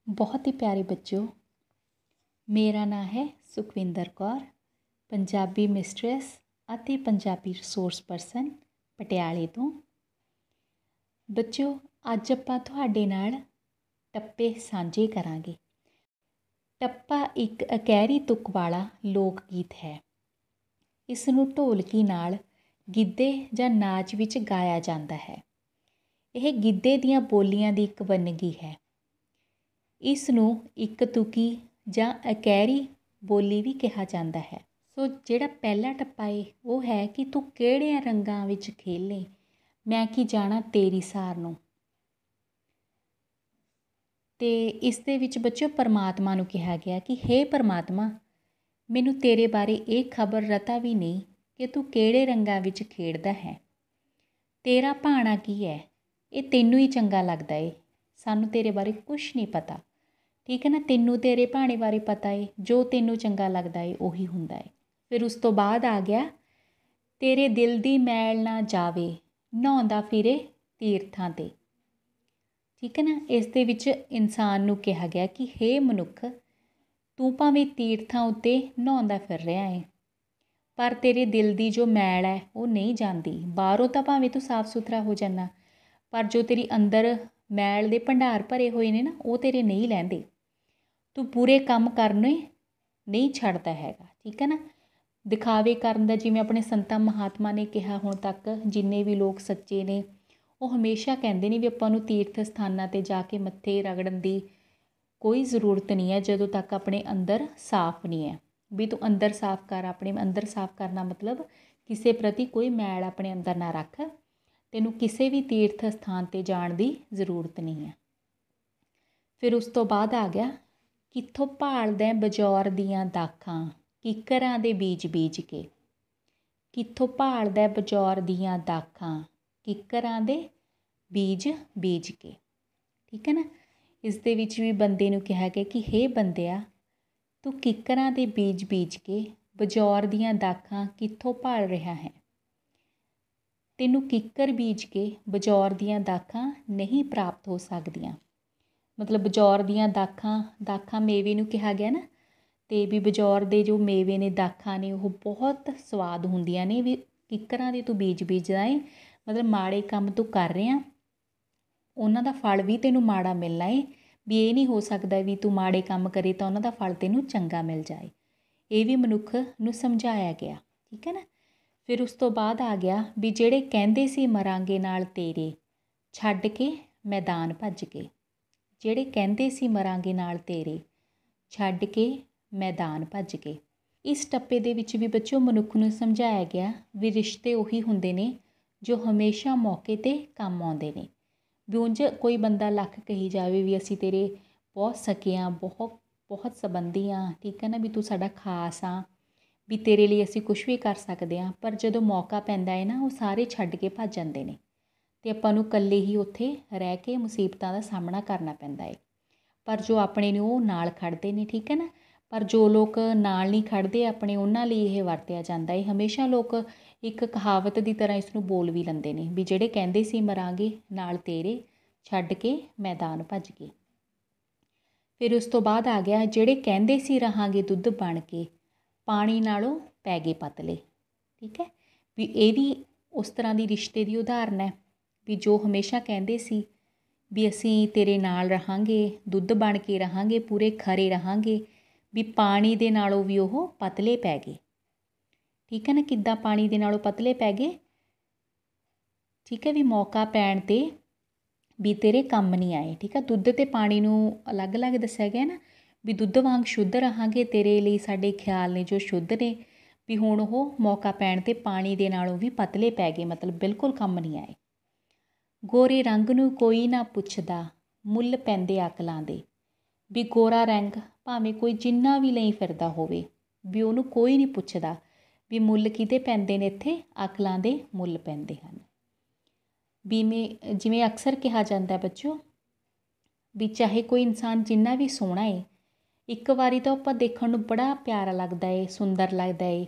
बहुत ही प्यारे बच्चों, मेरा नाम है सुखविंदर कौर, पंजाबी मिस्ट्रेस ਅਤੇ पंजाबी रिसोर्स परसन पटियाले तो। बच्चों ਅੱਜ ਆਪਾਂ ਤੁਹਾਡੇ ਨਾਲ ਟੱਪੇ ਸਾਂਝੇ ਕਰਾਂਗੇ। ਟੱਪਾ ਇੱਕ ਅਕਹਿਰੀ ਤੁਕ ਵਾਲਾ ਲੋਕ ਗੀਤ ਹੈ। ਇਸ ਨੂੰ ਢੋਲਕੀ ਨਾਲ ਗਿੱਧੇ ਜਾਂ ਨਾਚ ਵਿੱਚ ਗਾਇਆ ਜਾਂਦਾ ਹੈ। ਇਹ ਗਿੱਧੇ ਦੀਆਂ ਬੋਲੀਆਂ ਦੀ ਇੱਕ ਵੰਨਗੀ ਹੈ। ਇਸ ਨੂੰ ਇੱਕ ਤੁਕੀ ਜਾਂ ਅਕਹਿਰੀ ਬੋਲੀ ਵੀ ਕਿਹਾ ਜਾਂਦਾ ਹੈ। ਸੋ ਜਿਹੜਾ ਪਹਿਲਾ ਟੱਪਾ ਏ ਉਹ ਹੈ ਕਿ ਤੂੰ ਕਿਹੜਿਆਂ ਰੰਗਾਂ ਵਿੱਚ ਖੇਲੇ, ਮੈਂ ਕੀ ਜਾਣਾ ਤੇਰੀ ਸਾਰ ਨੂੰ। ਅਤੇ ਇਸ ਦੇ ਵਿੱਚ ਬੱਚਿਓ ਪਰਮਾਤਮਾ ਨੂੰ ਕਿਹਾ ਗਿਆ ਕਿ ਹੇ ਪਰਮਾਤਮਾ, ਮੈਨੂੰ ਤੇਰੇ ਬਾਰੇ ਇਹ ਖਬਰ ਰਤਾ ਵੀ ਨਹੀਂ ਕਿ ਤੂੰ ਕਿਹੜੇ ਰੰਗਾਂ ਵਿੱਚ ਖੇਡਦਾ ਹੈ। ਤੇਰਾ ਭਾਣਾ ਕੀ ਹੈ, ਇਹ ਤੈਨੂੰ ਹੀ ਚੰਗਾ ਲੱਗਦਾ ਏ, ਸਾਨੂੰ ਤੇਰੇ ਬਾਰੇ ਕੁਛ ਨਹੀਂ ਪਤਾ। ਠੀਕ ਹੈ ਨਾ, ਤੈਨੂੰ ਤੇਰੇ ਭਾਣੇ ਬਾਰੇ ਪਤਾ ਏ, ਜੋ ਤੈਨੂੰ ਚੰਗਾ ਲੱਗਦਾ ਏ ਉਹੀ ਹੁੰਦਾ ਏ। ਫਿਰ ਉਸ ਤੋਂ ਬਾਅਦ ਆ ਗਿਆ, ਤੇਰੇ ਦਿਲ ਦੀ ਮੈਲ ਨਾ ਜਾਵੇ, ਨਹਾਉਂਦਾ ਫਿਰੇ ਤੀਰਥਾਂ 'ਤੇ। ਠੀਕ ਹੈ ਨਾ, ਇਸ ਦੇ ਵਿੱਚ ਇਨਸਾਨ ਨੂੰ ਕਿਹਾ ਗਿਆ ਕਿ ਹੇ ਮਨੁੱਖ, ਤੂੰ ਭਾਵੇਂ ਤੀਰਥਾਂ ਉੱਤੇ ਨਹਾਉਂਦਾ ਫਿਰ ਰਿਹਾ ਏ, ਪਰ ਤੇਰੇ ਦਿਲ ਦੀ ਜੋ ਮੈਲ ਹੈ ਉਹ ਨਹੀਂ ਜਾਂਦੀ। ਬਾਹਰੋਂ ਤਾਂ ਭਾਵੇਂ ਤੂੰ ਸਾਫ਼ ਸੁਥਰਾ ਹੋ ਜਾਂਦਾ, ਪਰ ਜੋ ਤੇਰੀ ਅੰਦਰ ਮੈਲ ਦੇ ਭੰਡਾਰ ਭਰੇ ਹੋਏ ਨੇ ਨਾ, ਉਹ ਤੇਰੇ ਨਹੀਂ ਲਹਿੰਦੇ। ਤੂੰ ਬੁਰੇ ਕੰਮ ਕਰਨੇ ਨਹੀਂ ਛੱਡਦਾ ਹੈਗਾ। ਠੀਕ ਹੈ ਨਾ, ਦਿਖਾਵੇ ਕਰਨ ਦਾ, ਜਿਵੇਂ ਆਪਣੇ ਸੰਤਾਂ ਮਹਾਤਮਾ ਨੇ ਕਿਹਾ ਹੁਣ ਤੱਕ, ਜਿੰਨੇ ਵੀ ਲੋਕ ਸੱਚੇ ਨੇ ਉਹ ਹਮੇਸ਼ਾ ਕਹਿੰਦੇ ਨੇ ਵੀ ਆਪਾਂ ਨੂੰ ਤੀਰਥ ਸਥਾਨਾਂ 'ਤੇ ਜਾ ਕੇ ਮੱਥੇ ਰਗੜਨ ਦੀ ਕੋਈ ਜ਼ਰੂਰਤ ਨਹੀਂ ਹੈ ਜਦੋਂ ਤੱਕ ਆਪਣੇ ਅੰਦਰ ਸਾਫ਼ ਨਹੀਂ ਹੈ। ਵੀ ਤੂੰ ਅੰਦਰ ਸਾਫ਼ ਕਰ, ਆਪਣੇ ਅੰਦਰ ਸਾਫ਼ ਕਰਨਾ ਮਤਲਬ ਕਿਸੇ ਪ੍ਰਤੀ ਕੋਈ ਮੈਲ ਆਪਣੇ ਅੰਦਰ ਨਾ ਰੱਖ, ਤੈਨੂੰ ਕਿਸੇ ਵੀ ਤੀਰਥ ਸਥਾਨ 'ਤੇ ਜਾਣ ਦੀ ਜ਼ਰੂਰਤ ਨਹੀਂ ਹੈ। ਫਿਰ ਉਸ ਤੋਂ ਬਾਅਦ ਆ ਗਿਆ, ਕਿੱਥੋਂ ਭਾਲਦਾ ਬਜੌਰ ਦੀਆਂ ਦਾਖਾਂ, ਕਿੱਕਰਾਂ ਦੇ ਬੀਜ ਬੀਜ ਕੇ। ਕਿੱਥੋਂ ਭਾਲਦਾ ਬਜੌਰ ਦੀਆਂ ਦਾਖਾਂ, ਕਿੱਕਰਾਂ ਦੇ ਬੀਜ ਬੀਜ ਕੇ। ਠੀਕ ਹੈ ਨਾ, ਇਸ ਦੇ ਵਿੱਚ ਵੀ ਬੰਦੇ ਨੂੰ ਕਿਹਾ ਗਿਆ ਕਿ ਹੇ ਬੰਦਿਆ, ਤੂੰ ਕਿੱਕਰਾਂ ਦੇ ਬੀਜ ਬੀਜ ਕੇ ਬਜੌਰ ਦੀਆਂ ਦਾਖਾਂ ਕਿੱਥੋਂ ਭਾਲ ਰਿਹਾ ਹੈ। ਤੈਨੂੰ ਕਿੱਕਰ ਬੀਜ ਕੇ ਬਜੌਰ ਦੀਆਂ ਦਾਖਾਂ ਨਹੀਂ ਪ੍ਰਾਪਤ ਹੋ ਸਕਦੀਆਂ। ਮਤਲਬ ਬਜੌਰ ਦੀਆਂ ਦਾਖਾਂ ਮੇਵੇ ਨੂੰ ਕਿਹਾ ਗਿਆ ਨਾ, ਅਤੇ ਵੀ ਬਜੌਰ ਦੇ ਜੋ ਮੇਵੇ ਨੇ, ਦਾਖਾਂ ਨੇ, ਉਹ ਬਹੁਤ ਸਵਾਦ ਹੁੰਦੀਆਂ ਨੇ। ਵੀ ਕਿੱਕਰਾਂ ਦੇ ਤੂੰ ਬੀਜ ਬੀਜਦਾ ਏ, ਮਤਲਬ ਮਾੜੇ ਕੰਮ ਤੂੰ ਕਰ ਰਿਹਾ, ਉਹਨਾਂ ਦਾ ਫਲ ਵੀ ਤੈਨੂੰ ਮਾੜਾ ਮਿਲਣਾ ਏ। ਵੀ ਇਹ ਨਹੀਂ ਹੋ ਸਕਦਾ ਵੀ ਤੂੰ ਮਾੜੇ ਕੰਮ ਕਰੇ ਤਾਂ ਉਹਨਾਂ ਦਾ ਫਲ ਤੈਨੂੰ ਚੰਗਾ ਮਿਲ ਜਾਏ। ਇਹ ਵੀ ਮਨੁੱਖ ਨੂੰ ਸਮਝਾਇਆ ਗਿਆ। ਠੀਕ ਹੈ ਨਾ, ਫਿਰ ਉਸ ਤੋਂ ਬਾਅਦ ਆ ਗਿਆ ਵੀ ਜਿਹੜੇ ਕਹਿੰਦੇ ਸੀ ਮਰਾਂਗੇ ਨਾਲ ਤੇਰੇ, ਛੱਡ ਕੇ ਮੈਦਾਨ ਭੱਜ ਕੇ। ਜਿਹੜੇ ਕਹਿੰਦੇ ਸੀ ਮਰਾਂਗੇ ਨਾਲ ਤੇਰੇ, ਛੱਡ ਕੇ ਮੈਦਾਨ ਭੱਜ ਕੇ। ਇਸ ਟੱਪੇ ਦੇ ਵਿੱਚ ਵੀ ਬੱਚਿਓ ਮਨੁੱਖ ਨੂੰ ਸਮਝਾਇਆ ਗਿਆ ਵੀ ਰਿਸ਼ਤੇ ਉਹੀ ਹੁੰਦੇ ਨੇ ਜੋ ਹਮੇਸ਼ਾ ਮੌਕੇ 'ਤੇ ਕੰਮ ਆਉਂਦੇ ਨੇ। ਵੀ ਉਂਝ ਕੋਈ ਬੰਦਾ ਲੱਖ ਕਹੀ ਜਾਵੇ ਵੀ ਅਸੀਂ ਤੇਰੇ ਬਹੁਤ ਸਕੇ ਹਾਂ, ਬਹੁਤ ਸੰਬੰਧੀ ਹਾਂ, ਠੀਕ ਹੈ ਨਾ, ਵੀ ਤੂੰ ਸਾਡਾ ਖਾਸ ਆ, ਵੀ ਤੇਰੇ ਲਈ ਅਸੀਂ ਕੁਛ ਵੀ ਕਰ ਸਕਦੇ ਹਾਂ, ਪਰ ਜਦੋਂ ਮੌਕਾ ਪੈਂਦਾ ਹੈ ਨਾ, ਉਹ ਸਾਰੇ ਛੱਡ ਕੇ ਭੱਜ ਜਾਂਦੇ ਨੇ ਅਤੇ ਆਪਾਂ ਨੂੰ ਇਕੱਲੇ ਹੀ ਉੱਥੇ ਰਹਿ ਕੇ ਮੁਸੀਬਤਾਂ ਦਾ ਸਾਹਮਣਾ ਕਰਨਾ ਪੈਂਦਾ ਹੈ। ਪਰ ਜੋ ਆਪਣੇ ਨੇ ਉਹ ਨਾਲ ਖੜ੍ਹਦੇ ਨੇ। ਠੀਕ ਹੈ ਨਾ, ਪਰ ਜੋ ਲੋਕ ਨਾਲ ਨਹੀਂ ਖੜ੍ਹਦੇ ਆਪਣੇ, ਉਹਨਾਂ ਲਈ ਇਹ ਵਰਤਿਆ ਜਾਂਦਾ ਹੈ। ਹਮੇਸ਼ਾ ਲੋਕ ਇੱਕ ਕਹਾਵਤ ਦੀ ਤਰ੍ਹਾਂ ਇਸ ਨੂੰ ਬੋਲ ਵੀ ਲੈਂਦੇ ਨੇ ਵੀ ਜਿਹੜੇ ਕਹਿੰਦੇ ਸੀ ਮਰਾਂਗੇ ਨਾਲ ਤੇਰੇ, ਛੱਡ ਕੇ ਮੈਦਾਨ ਭੱਜ ਕੇ। ਫਿਰ ਉਸ ਤੋਂ ਬਾਅਦ ਆ ਗਿਆ, ਜਿਹੜੇ ਕਹਿੰਦੇ ਸੀ ਰਹਾਂਗੇ ਦੁੱਧ ਬਣ ਕੇ, ਪਾਣੀ ਨਾਲੋਂ ਪੈ ਗਏ ਪਤਲੇ। ਠੀਕ ਹੈ, ਵੀ ਇਹ ਵੀ ਉਸ ਤਰ੍ਹਾਂ ਦੀ ਰਿਸ਼ਤੇ ਦੀ ਉਦਾਹਰਨ ਹੈ ਵੀ ਜੋ ਹਮੇਸ਼ਾ ਕਹਿੰਦੇ ਸੀ ਵੀ ਅਸੀਂ ਤੇਰੇ ਨਾਲ ਰਹਾਂਗੇ, ਦੁੱਧ ਬਣ ਕੇ ਰਹਾਂਗੇ, ਪੂਰੇ ਖਰੇ ਰਹਾਂਗੇ, ਵੀ ਪਾਣੀ ਦੇ ਨਾਲੋਂ ਵੀ ਉਹ ਪਤਲੇ ਪੈ ਗਏ। ਠੀਕ ਹੈ ਨਾ, ਕਿੱਦਾਂ ਪਾਣੀ ਦੇ ਨਾਲੋਂ ਪਤਲੇ ਪੈ ਗਏ। ਠੀਕ ਹੈ, ਵੀ ਮੌਕਾ ਪੈਣ 'ਤੇ ਵੀ ਤੇਰੇ ਕੰਮ ਨਹੀਂ ਆਏ। ਠੀਕ ਹੈ, ਦੁੱਧ ਅਤੇ ਪਾਣੀ ਨੂੰ ਅਲੱਗ-ਅਲੱਗ ਦੱਸਿਆ ਗਿਆ ਨਾ, ਵੀ ਦੁੱਧ ਵਾਂਗ ਸ਼ੁੱਧ ਰਹਾਂਗੇ, ਤੇਰੇ ਲਈ ਸਾਡੇ ਖਿਆਲ ਨੇ ਜੋ ਸ਼ੁੱਧ ਨੇ, ਵੀ ਹੁਣ ਉਹ ਮੌਕਾ ਪੈਣ 'ਤੇ ਪਾਣੀ ਦੇ ਨਾਲੋਂ ਵੀ ਪਤਲੇ ਪੈ ਗਏ, ਮਤਲਬ ਬਿਲਕੁਲ ਕੰਮ ਨਹੀਂ ਆਏ। ਗੋਰੇ ਰੰਗ ਨੂੰ ਕੋਈ ਨਾ ਪੁੱਛਦਾ, ਮੁੱਲ ਪੈਂਦੇ ਅਕਲਾਂ ਦੇ। ਵੀ ਗੋਰਾ ਰੰਗ ਭਾਵੇਂ ਕੋਈ ਜਿੰਨਾ ਵੀ ਲਈ ਫਿਰਦਾ ਹੋਵੇ, ਵੀ ਉਹਨੂੰ ਕੋਈ ਨਹੀਂ ਪੁੱਛਦਾ ਵੀ ਮੁੱਲ ਕਿਹਦੇ ਪੈਂਦੇ ਨੇ, ਇੱਥੇ ਅਕਲਾਂ ਦੇ ਮੁੱਲ ਪੈਂਦੇ ਹਨ। ਵੀ ਜਿਵੇਂ ਅਕਸਰ ਕਿਹਾ ਜਾਂਦਾ ਬੱਚੋ, ਵੀ ਚਾਹੇ ਕੋਈ ਇਨਸਾਨ ਜਿੰਨਾ ਵੀ ਸੋਹਣਾ ਏ, ਇੱਕ ਵਾਰੀ ਤਾਂ ਆਪਾਂ ਦੇਖਣ ਨੂੰ ਬੜਾ ਪਿਆਰਾ ਲੱਗਦਾ ਏ, ਸੁੰਦਰ ਲੱਗਦਾ ਏ,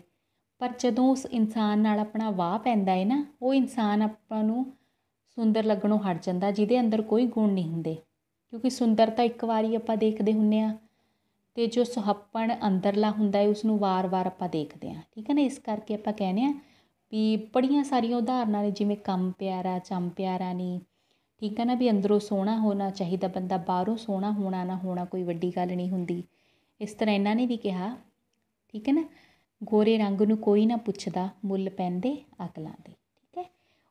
ਪਰ ਜਦੋਂ ਉਸ ਇਨਸਾਨ ਨਾਲ ਆਪਣਾ ਵਾਹ ਪੈਂਦਾ ਏ ਨਾ, ਉਹ ਇਨਸਾਨ ਆਪਾਂ ਨੂੰ ਸੁੰਦਰ ਲੱਗਣੋਂ ਹਟ ਜਾਂਦਾ, ਜਿਹਦੇ ਅੰਦਰ ਕੋਈ ਗੁਣ ਨਹੀਂ ਹੁੰਦੇ। क्योंकि सुंदरता एक वारी आपां देखदे हुंदे आ ते जो सुहप्पण अंदरला हुंदा है उसनूं वार-वार आपां देखदे आ। ठीक है ना, इस करके आपां कहने आ भी बड़ियां सारियां उदाहरणां ने, जिवें कम प्यारा चम प्यारा नी। ठीक है ना, भी अंदरों सोहਣਾ होना चाहिदा बंदा, बाहरों सोहਣਾ होना ना होना कोई वड्डी गल नहीं हुंदी। इस तर੍ਹਾਂ ਇਹਨਾਂ ਨੇ ਵੀ ਕਿਹਾ। ठीक है ना, गोरे रंग नूं कोई ना पुछदा मुੱਲ पैंदे अकलां दे। ठीक है,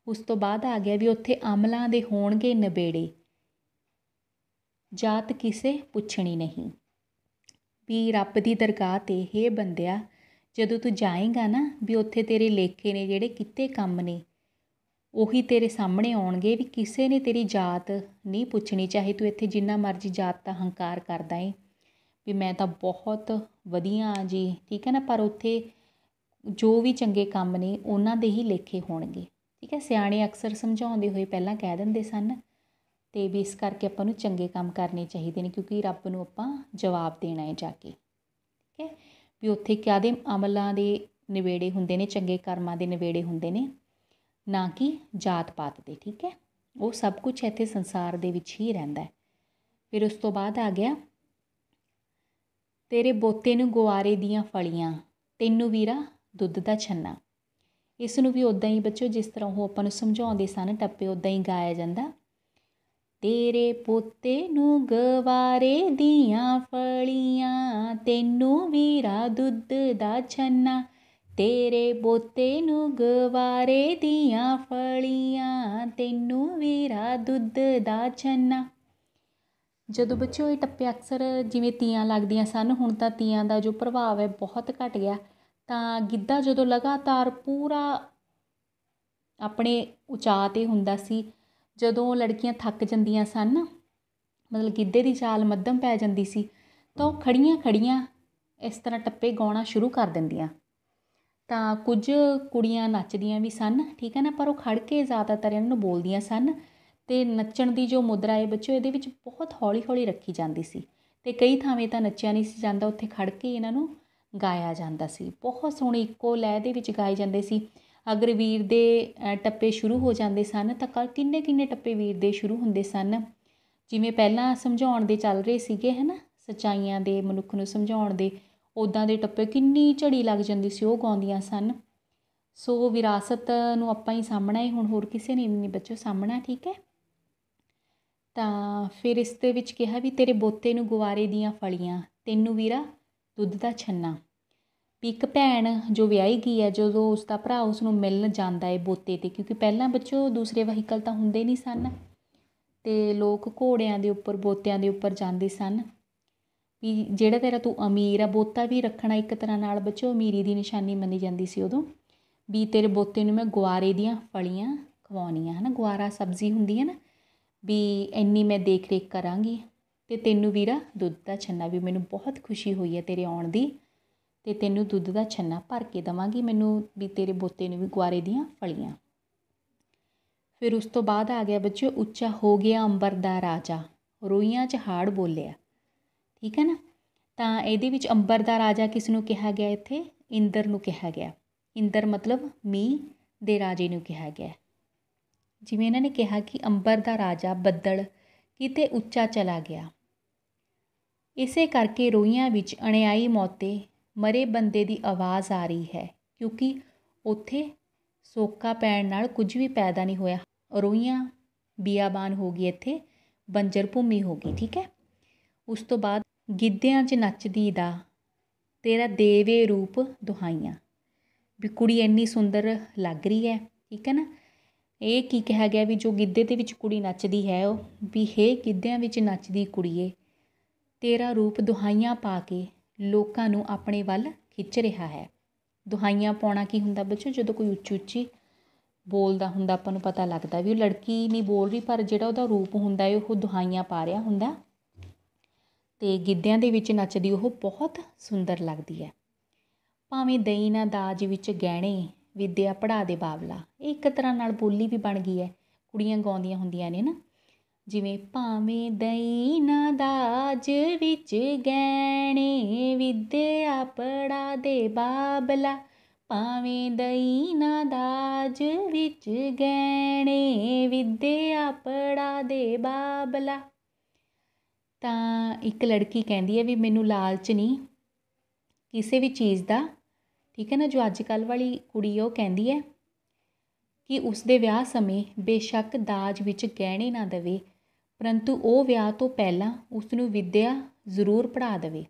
उस तो बाद आ गया भी उत्थे अमलां दे होणगे नबेड़े, जात किसे पुछणी नहीं। भी रब दी दरगाह ते हे बंदिया जदों तू जाएगा ना, भी उत्थे तेरे लेखे ने जिहड़े किते काम ने ਉਹੀ तेरे सामने आउणगे। भी किसी ने तेरी जात नहीं पुछनी, चाहे तू इत्थे जिन्ना मर्जी जात दा हंकार करदा है भी मैं तो बहुत वधिया हाँ जी। ठीक है ना, पर उत्थे जो भी चंगे काम ने उन्हां दे ही लेखे होणगे। ठीक है, सियाणे अक्सर समझाउंदे होए पहलां कह दिंदे सन ते भी इस करके आपां नूं चंगे काम करने चाहिए ने, क्योंकि रब नूं आपां जवाब देना है जाके। ठीक है, भी उत्थे काहदे अमलां दे नवेड़े हुंदे ने, चंगे कर्मां दे नवेड़े हुंदे ने, ना कि जात पात दे। ठीक है, वो सब कुछ इत्थे संसार दे विच ही रहिंदा है। फिर उस तो बाद आ गया तेरे बोते नूं गुआरे दियां फलियां, तैनूं वीरा दुੱਧ दा छन्ना। इस नूं भी उदां ही बच्चों जिस तरह वो आपां नूं समझाउंदे सन टप्पे उदां ही गाया जांदा। तेरे पोते नूं गवारे दियां फलियां, तैनूं वीरा दुੱਧ दा छन्ना। तेरे पोते नूं गवारे दियां फलियां, तैनूं वीरा दुੱਧ दा छन्ना। ਜਦੋਂ ਬੱਚਿਓ ਇਹ ਟੱਪੇ ਅਕਸਰ ਜਿਵੇਂ ਤੀਆਂ ਲੱਗਦੀਆਂ ਸਨ, ਹੁਣ ਤਾਂ ਤੀਆਂ ਦਾ ਜੋ ਪ੍ਰਭਾਵ ਹੈ ਬਹੁਤ ਘਟ ਗਿਆ, ਤਾਂ ਗਿੱਧਾ ਜਦੋਂ ਲਗਾਤਾਰ ਪੂਰਾ ਆਪਣੇ ਉਚਾਅ 'ਤੇ ਹੁੰਦਾ ਸੀ, ਜਦੋਂ ਲੜਕੀਆਂ ਥੱਕ ਜਾਂਦੀਆਂ ਸਨ, ਮਤਲਬ ਗਿੱਧੇ ਦੀ ਚਾਲ ਮੱਧਮ ਪੈ ਜਾਂਦੀ ਸੀ, ਤਾਂ ਉਹ ਖੜੀਆਂ ਖੜੀਆਂ ਇਸ ਤਰ੍ਹਾਂ ਟੱਪੇ ਗਾਉਣਾ ਸ਼ੁਰੂ ਕਰ ਦਿੰਦੀਆਂ। ਤਾਂ ਕੁਝ ਕੁੜੀਆਂ ਨੱਚਦੀਆਂ ਵੀ ਸਨ, ਠੀਕ ਹੈ ਨਾ, ਪਰ ਉਹ ਖੜ੍ਹ ਕੇ ਜ਼ਿਆਦਾਤਰ ਇਹਨਾਂ ਨੂੰ ਬੋਲਦੀਆਂ ਸਨ। ਅਤੇ ਨੱਚਣ ਦੀ ਜੋ ਮੁਦਰਾ ਹੈ ਬੱਚੋ ਇਹਦੇ ਵਿੱਚ ਬਹੁਤ ਹੌਲੀ ਹੌਲੀ ਰੱਖੀ ਜਾਂਦੀ ਸੀ, ਅਤੇ ਕਈ ਥਾਵੇਂ ਤਾਂ ਨੱਚਿਆ ਨਹੀਂ ਸੀ ਜਾਂਦਾ, ਉੱਥੇ ਖੜ੍ਹ ਕੇ ਇਹਨਾਂ ਨੂੰ ਗਾਇਆ ਜਾਂਦਾ ਸੀ। ਬਹੁਤ ਸੋਹਣੇ ਇੱਕੋ ਲੈਅ ਦੇ ਵਿੱਚ ਗਾਏ ਜਾਂਦੇ ਸੀ। ਅਗਰ ਵੀਰ ਦੇ ਟੱਪੇ ਸ਼ੁਰੂ ਹੋ ਜਾਂਦੇ ਸਨ ਤਾਂ ਕਿੰਨੇ ਕਿੰਨੇ ਟੱਪੇ ਵੀਰ ਦੇ ਸ਼ੁਰੂ ਹੁੰਦੇ ਸਨ। ਜਿਵੇਂ ਪਹਿਲਾਂ ਸਮਝਾਉਣ ਦੇ ਚੱਲ ਰਹੇ ਸੀਗੇ ਹੈ ਨਾ, ਸੱਚਾਈਆਂ ਦੇ, ਮਨੁੱਖ ਨੂੰ ਸਮਝਾਉਣ ਦੇ, ਉੱਦਾਂ ਦੇ ਟੱਪੇ ਕਿੰਨੀ ਝੜੀ ਲੱਗ ਜਾਂਦੀ ਸੀ, ਉਹ ਗਾਉਂਦੀਆਂ ਸਨ। ਸੋ ਵਿਰਾਸਤ ਨੂੰ ਆਪਾਂ ਹੀ ਸਾਂਭਣਾ ਹੈ, ਹੁਣ ਹੋਰ ਕਿਸੇ ਨੇ ਨਹੀਂ ਬੱਚੋ ਸਾਂਭਣਾ। ਠੀਕ ਹੈ, ਤਾਂ ਫਿਰ ਇਸ ਦੇ ਵਿੱਚ ਕਿਹਾ ਵੀ ਤੇਰੇ ਬੋਤੇ ਨੂੰ ਗੁਵਾਰੇ ਦੀਆਂ ਫਲੀਆਂ, ਤੈਨੂੰ ਵੀਰਾ ਦੁੱਧ ਦਾ ਛੰਨਾ। ਵੀ ਇੱਕ ਭੈਣ ਜੋ ਵਿਆਹੀ ਗਈ ਹੈ, ਜਦੋਂ ਉਸ ਦਾ ਭਰਾ ਉਸ ਨੂੰ ਮਿਲਣ ਜਾਂਦਾ ਹੈ ਬੋਤੇ 'ਤੇ, ਕਿਉਂਕਿ ਪਹਿਲਾਂ ਬੱਚੋ ਦੂਸਰੇ ਵਹੀਕਲ ਤਾਂ ਹੁੰਦੇ ਨਹੀਂ ਸਨ, ਅਤੇ ਲੋਕ ਘੋੜਿਆਂ ਦੇ ਉੱਪਰ, ਬੋਤਿਆਂ ਦੇ ਉੱਪਰ ਜਾਂਦੇ ਸਨ। ਵੀ ਜਿਹੜਾ ਤੇਰਾ ਤੂੰ ਅਮੀਰ ਆ, ਬੋਤਾ ਵੀ ਰੱਖਣਾ ਇੱਕ ਤਰ੍ਹਾਂ ਨਾਲ ਬੱਚੋ ਅਮੀਰੀ ਦੀ ਨਿਸ਼ਾਨੀ ਮੰਨੀ ਜਾਂਦੀ ਸੀ ਉਦੋਂ। ਵੀ ਤੇਰੇ ਬੋਤੇ ਨੂੰ ਮੈਂ ਗੁਆਰੇ ਦੀਆਂ ਫਲੀਆਂ ਖਵਾਉਣੀਆਂ ਹੈ ਨਾ, ਗੁਆਰਾ ਸਬਜ਼ੀ ਹੁੰਦੀ ਹੈ ਨਾ, ਵੀ ਇੰਨੀ ਮੈਂ ਦੇਖ ਰੇਖ ਕਰਾਂਗੀ, ਅਤੇ ਤੈਨੂੰ ਵੀਰਾ ਦੁੱਧ ਦਾ ਛੰਨਾ, ਵੀ ਮੈਨੂੰ ਬਹੁਤ ਖੁਸ਼ੀ ਹੋਈ ਹੈ ਤੇਰੇ ਆਉਣ ਦੀ, ਅਤੇ ਤੈਨੂੰ ਦੁੱਧ ਦਾ ਛੰਨਾ ਭਰ ਕੇ ਦੇਵਾਂਗੀ, ਮੈਨੂੰ ਵੀ ਤੇਰੇ ਬੋਤੇ ਨੂੰ ਵੀ ਗੁਆਰੇ ਦੀਆਂ ਫਲੀਆਂ। ਫਿਰ ਉਸ ਤੋਂ ਬਾਅਦ ਆ ਗਿਆ ਬੱਚਿਓ ਉੱਚਾ ਹੋ ਗਿਆ ਅੰਬਰ ਦਾ ਰਾਜਾ, ਰੋਈਆਂ 'ਚ ਹਾੜ ਬੋਲਿਆ। ਠੀਕ ਹੈ ਨਾ, ਤਾਂ ਇਹਦੇ ਵਿੱਚ ਅੰਬਰ ਦਾ ਰਾਜਾ ਕਿਸ ਨੂੰ ਕਿਹਾ ਗਿਆ? ਇੱਥੇ ਇੰਦਰ ਨੂੰ ਕਿਹਾ ਗਿਆ। ਇੰਦਰ ਮਤਲਬ ਮੀਂਹ ਦੇ ਰਾਜੇ ਨੂੰ ਕਿਹਾ ਗਿਆ। ਜਿਵੇਂ ਇਹਨਾਂ ਨੇ ਕਿਹਾ ਕਿ ਅੰਬਰ ਦਾ ਰਾਜਾ ਬੱਦਲ ਕਿਤੇ ਉੱਚਾ ਚਲਾ ਗਿਆ, ਇਸੇ ਕਰਕੇ ਰੋਈਆਂ ਵਿੱਚ ਅਣਿਆਈ ਮੌਤੇ ਮਰੇ ਬੰਦੇ ਦੀ ਆਵਾਜ਼ ਆ ਰਹੀ ਹੈ, ਕਿਉਂਕਿ ਉੱਥੇ ਸੋਕਾ ਪੈਣ ਨਾਲ ਕੁਝ ਵੀ ਪੈਦਾ ਨਹੀਂ ਹੋਇਆ। ਰੋਈਆਂ ਬੀਆਬਾਨ ਹੋ ਗਈ, ਇੱਥੇ ਬੰਜਰ ਭੂਮੀ ਹੋ ਗਈ। ਠੀਕ ਹੈ, ਉਸ ਤੋਂ ਬਾਅਦ ਗਿੱਧਿਆਂ 'ਚ ਨੱਚਦੀ ਦਾ ਤੇਰਾ ਦੇਵੇ ਰੂਪ ਦੁਹਾਈਆਂ, ਵੀ ਕੁੜੀ ਇੰਨੀ ਸੁੰਦਰ ਲੱਗ ਰਹੀ ਹੈ। ਠੀਕ ਹੈ ਨਾ, ਇਹ ਕੀ ਕਿਹਾ ਗਿਆ ਵੀ ਜੋ ਗਿੱਧੇ ਦੇ ਵਿੱਚ ਕੁੜੀ ਨੱਚਦੀ ਹੈ, ਉਹ ਵੀ ਹੇ ਗਿੱਧਿਆਂ ਵਿੱਚ ਨੱਚਦੀ ਕੁੜੀਏ, ਤੇਰਾ ਰੂਪ ਦੁਹਾਈਆਂ ਪਾ ਕੇ ਲੋਕਾਂ ਨੂੰ ਆਪਣੇ ਵੱਲ ਖਿੱਚ ਰਿਹਾ ਹੈ। ਦੁਹਾਈਆਂ ਪਾਉਣਾ ਕੀ ਹੁੰਦਾ ਬੱਚੋ? ਜਦੋਂ ਕੋਈ ਉੱਚੀ ਉੱਚੀ ਬੋਲਦਾ ਹੁੰਦਾ, ਆਪਾਂ ਨੂੰ ਪਤਾ ਲੱਗਦਾ ਵੀ ਉਹ ਲੜਕੀ ਨਹੀਂ ਬੋਲ ਰਹੀ, ਪਰ ਜਿਹੜਾ ਉਹਦਾ ਰੂਪ ਹੁੰਦਾ ਹੈ ਉਹ ਦੁਹਾਈਆਂ ਪਾ ਰਿਹਾ ਹੁੰਦਾ, ਅਤੇ ਗਿੱਧਿਆਂ ਦੇ ਵਿੱਚ ਨੱਚਦੀ ਉਹ ਬਹੁਤ ਸੁੰਦਰ ਲੱਗਦੀ ਹੈ। ਭਾਵੇਂ ਦਈ ਨਾ ਦਾਜ ਵਿੱਚ ਗਹਿਣੇ, ਵਿੱਦਿਆ ਪੜ੍ਹਾ ਦੇ ਬਾਬਲਾ। ਇਹ ਇੱਕ ਤਰ੍ਹਾਂ ਨਾਲ ਬੋਲੀ ਵੀ ਬਣ ਗਈ ਹੈ, ਕੁੜੀਆਂ ਗਾਉਂਦੀਆਂ ਹੁੰਦੀਆਂ ਨੇ ਨਾ, ਜਿਵੇਂ ਭਾਵੇਂ ਦਈ ਨਾ ਦਾਜ ਵਿੱਚ ਗਹਿਣੇ, ਵਿੱਦਿਆ ਪੜ੍ਹਾ ਦੇ ਬਾਬਲਾ। ਭਾਵੇਂ ਦਈ ਨਾ ਦਾਜ ਵਿੱਚ ਗਹਿਣੇ, ਵਿੱਦਿਆ ਪੜ੍ਹਾ ਦੇ ਬਾਬਲਾ। ਤਾਂ ਇੱਕ ਲੜਕੀ ਕਹਿੰਦੀ ਹੈ ਵੀ ਮੈਨੂੰ ਲਾਲਚ ਨਹੀਂ ਕਿਸੇ ਵੀ ਚੀਜ਼ ਦਾ, ਠੀਕ ਹੈ ਨਾ। ਜੋ ਅੱਜ ਕੱਲ੍ਹ ਵਾਲੀ ਕੁੜੀ ਉਹ ਕਹਿੰਦੀ ਹੈ ਕਿ ਉਸਦੇ ਵਿਆਹ ਸਮੇਂ ਬੇਸ਼ੱਕ ਦਾਜ ਵਿੱਚ ਗਹਿਣੇ ਨਾ ਦੇਵੇ, ਪਰੰਤੂ ਉਹ ਵਿਆਹ ਤੋਂ ਪਹਿਲਾਂ ਉਸ ਨੂੰ ਵਿੱਦਿਆ ਜ਼ਰੂਰ ਪੜ੍ਹਾ ਦੇਵੇ।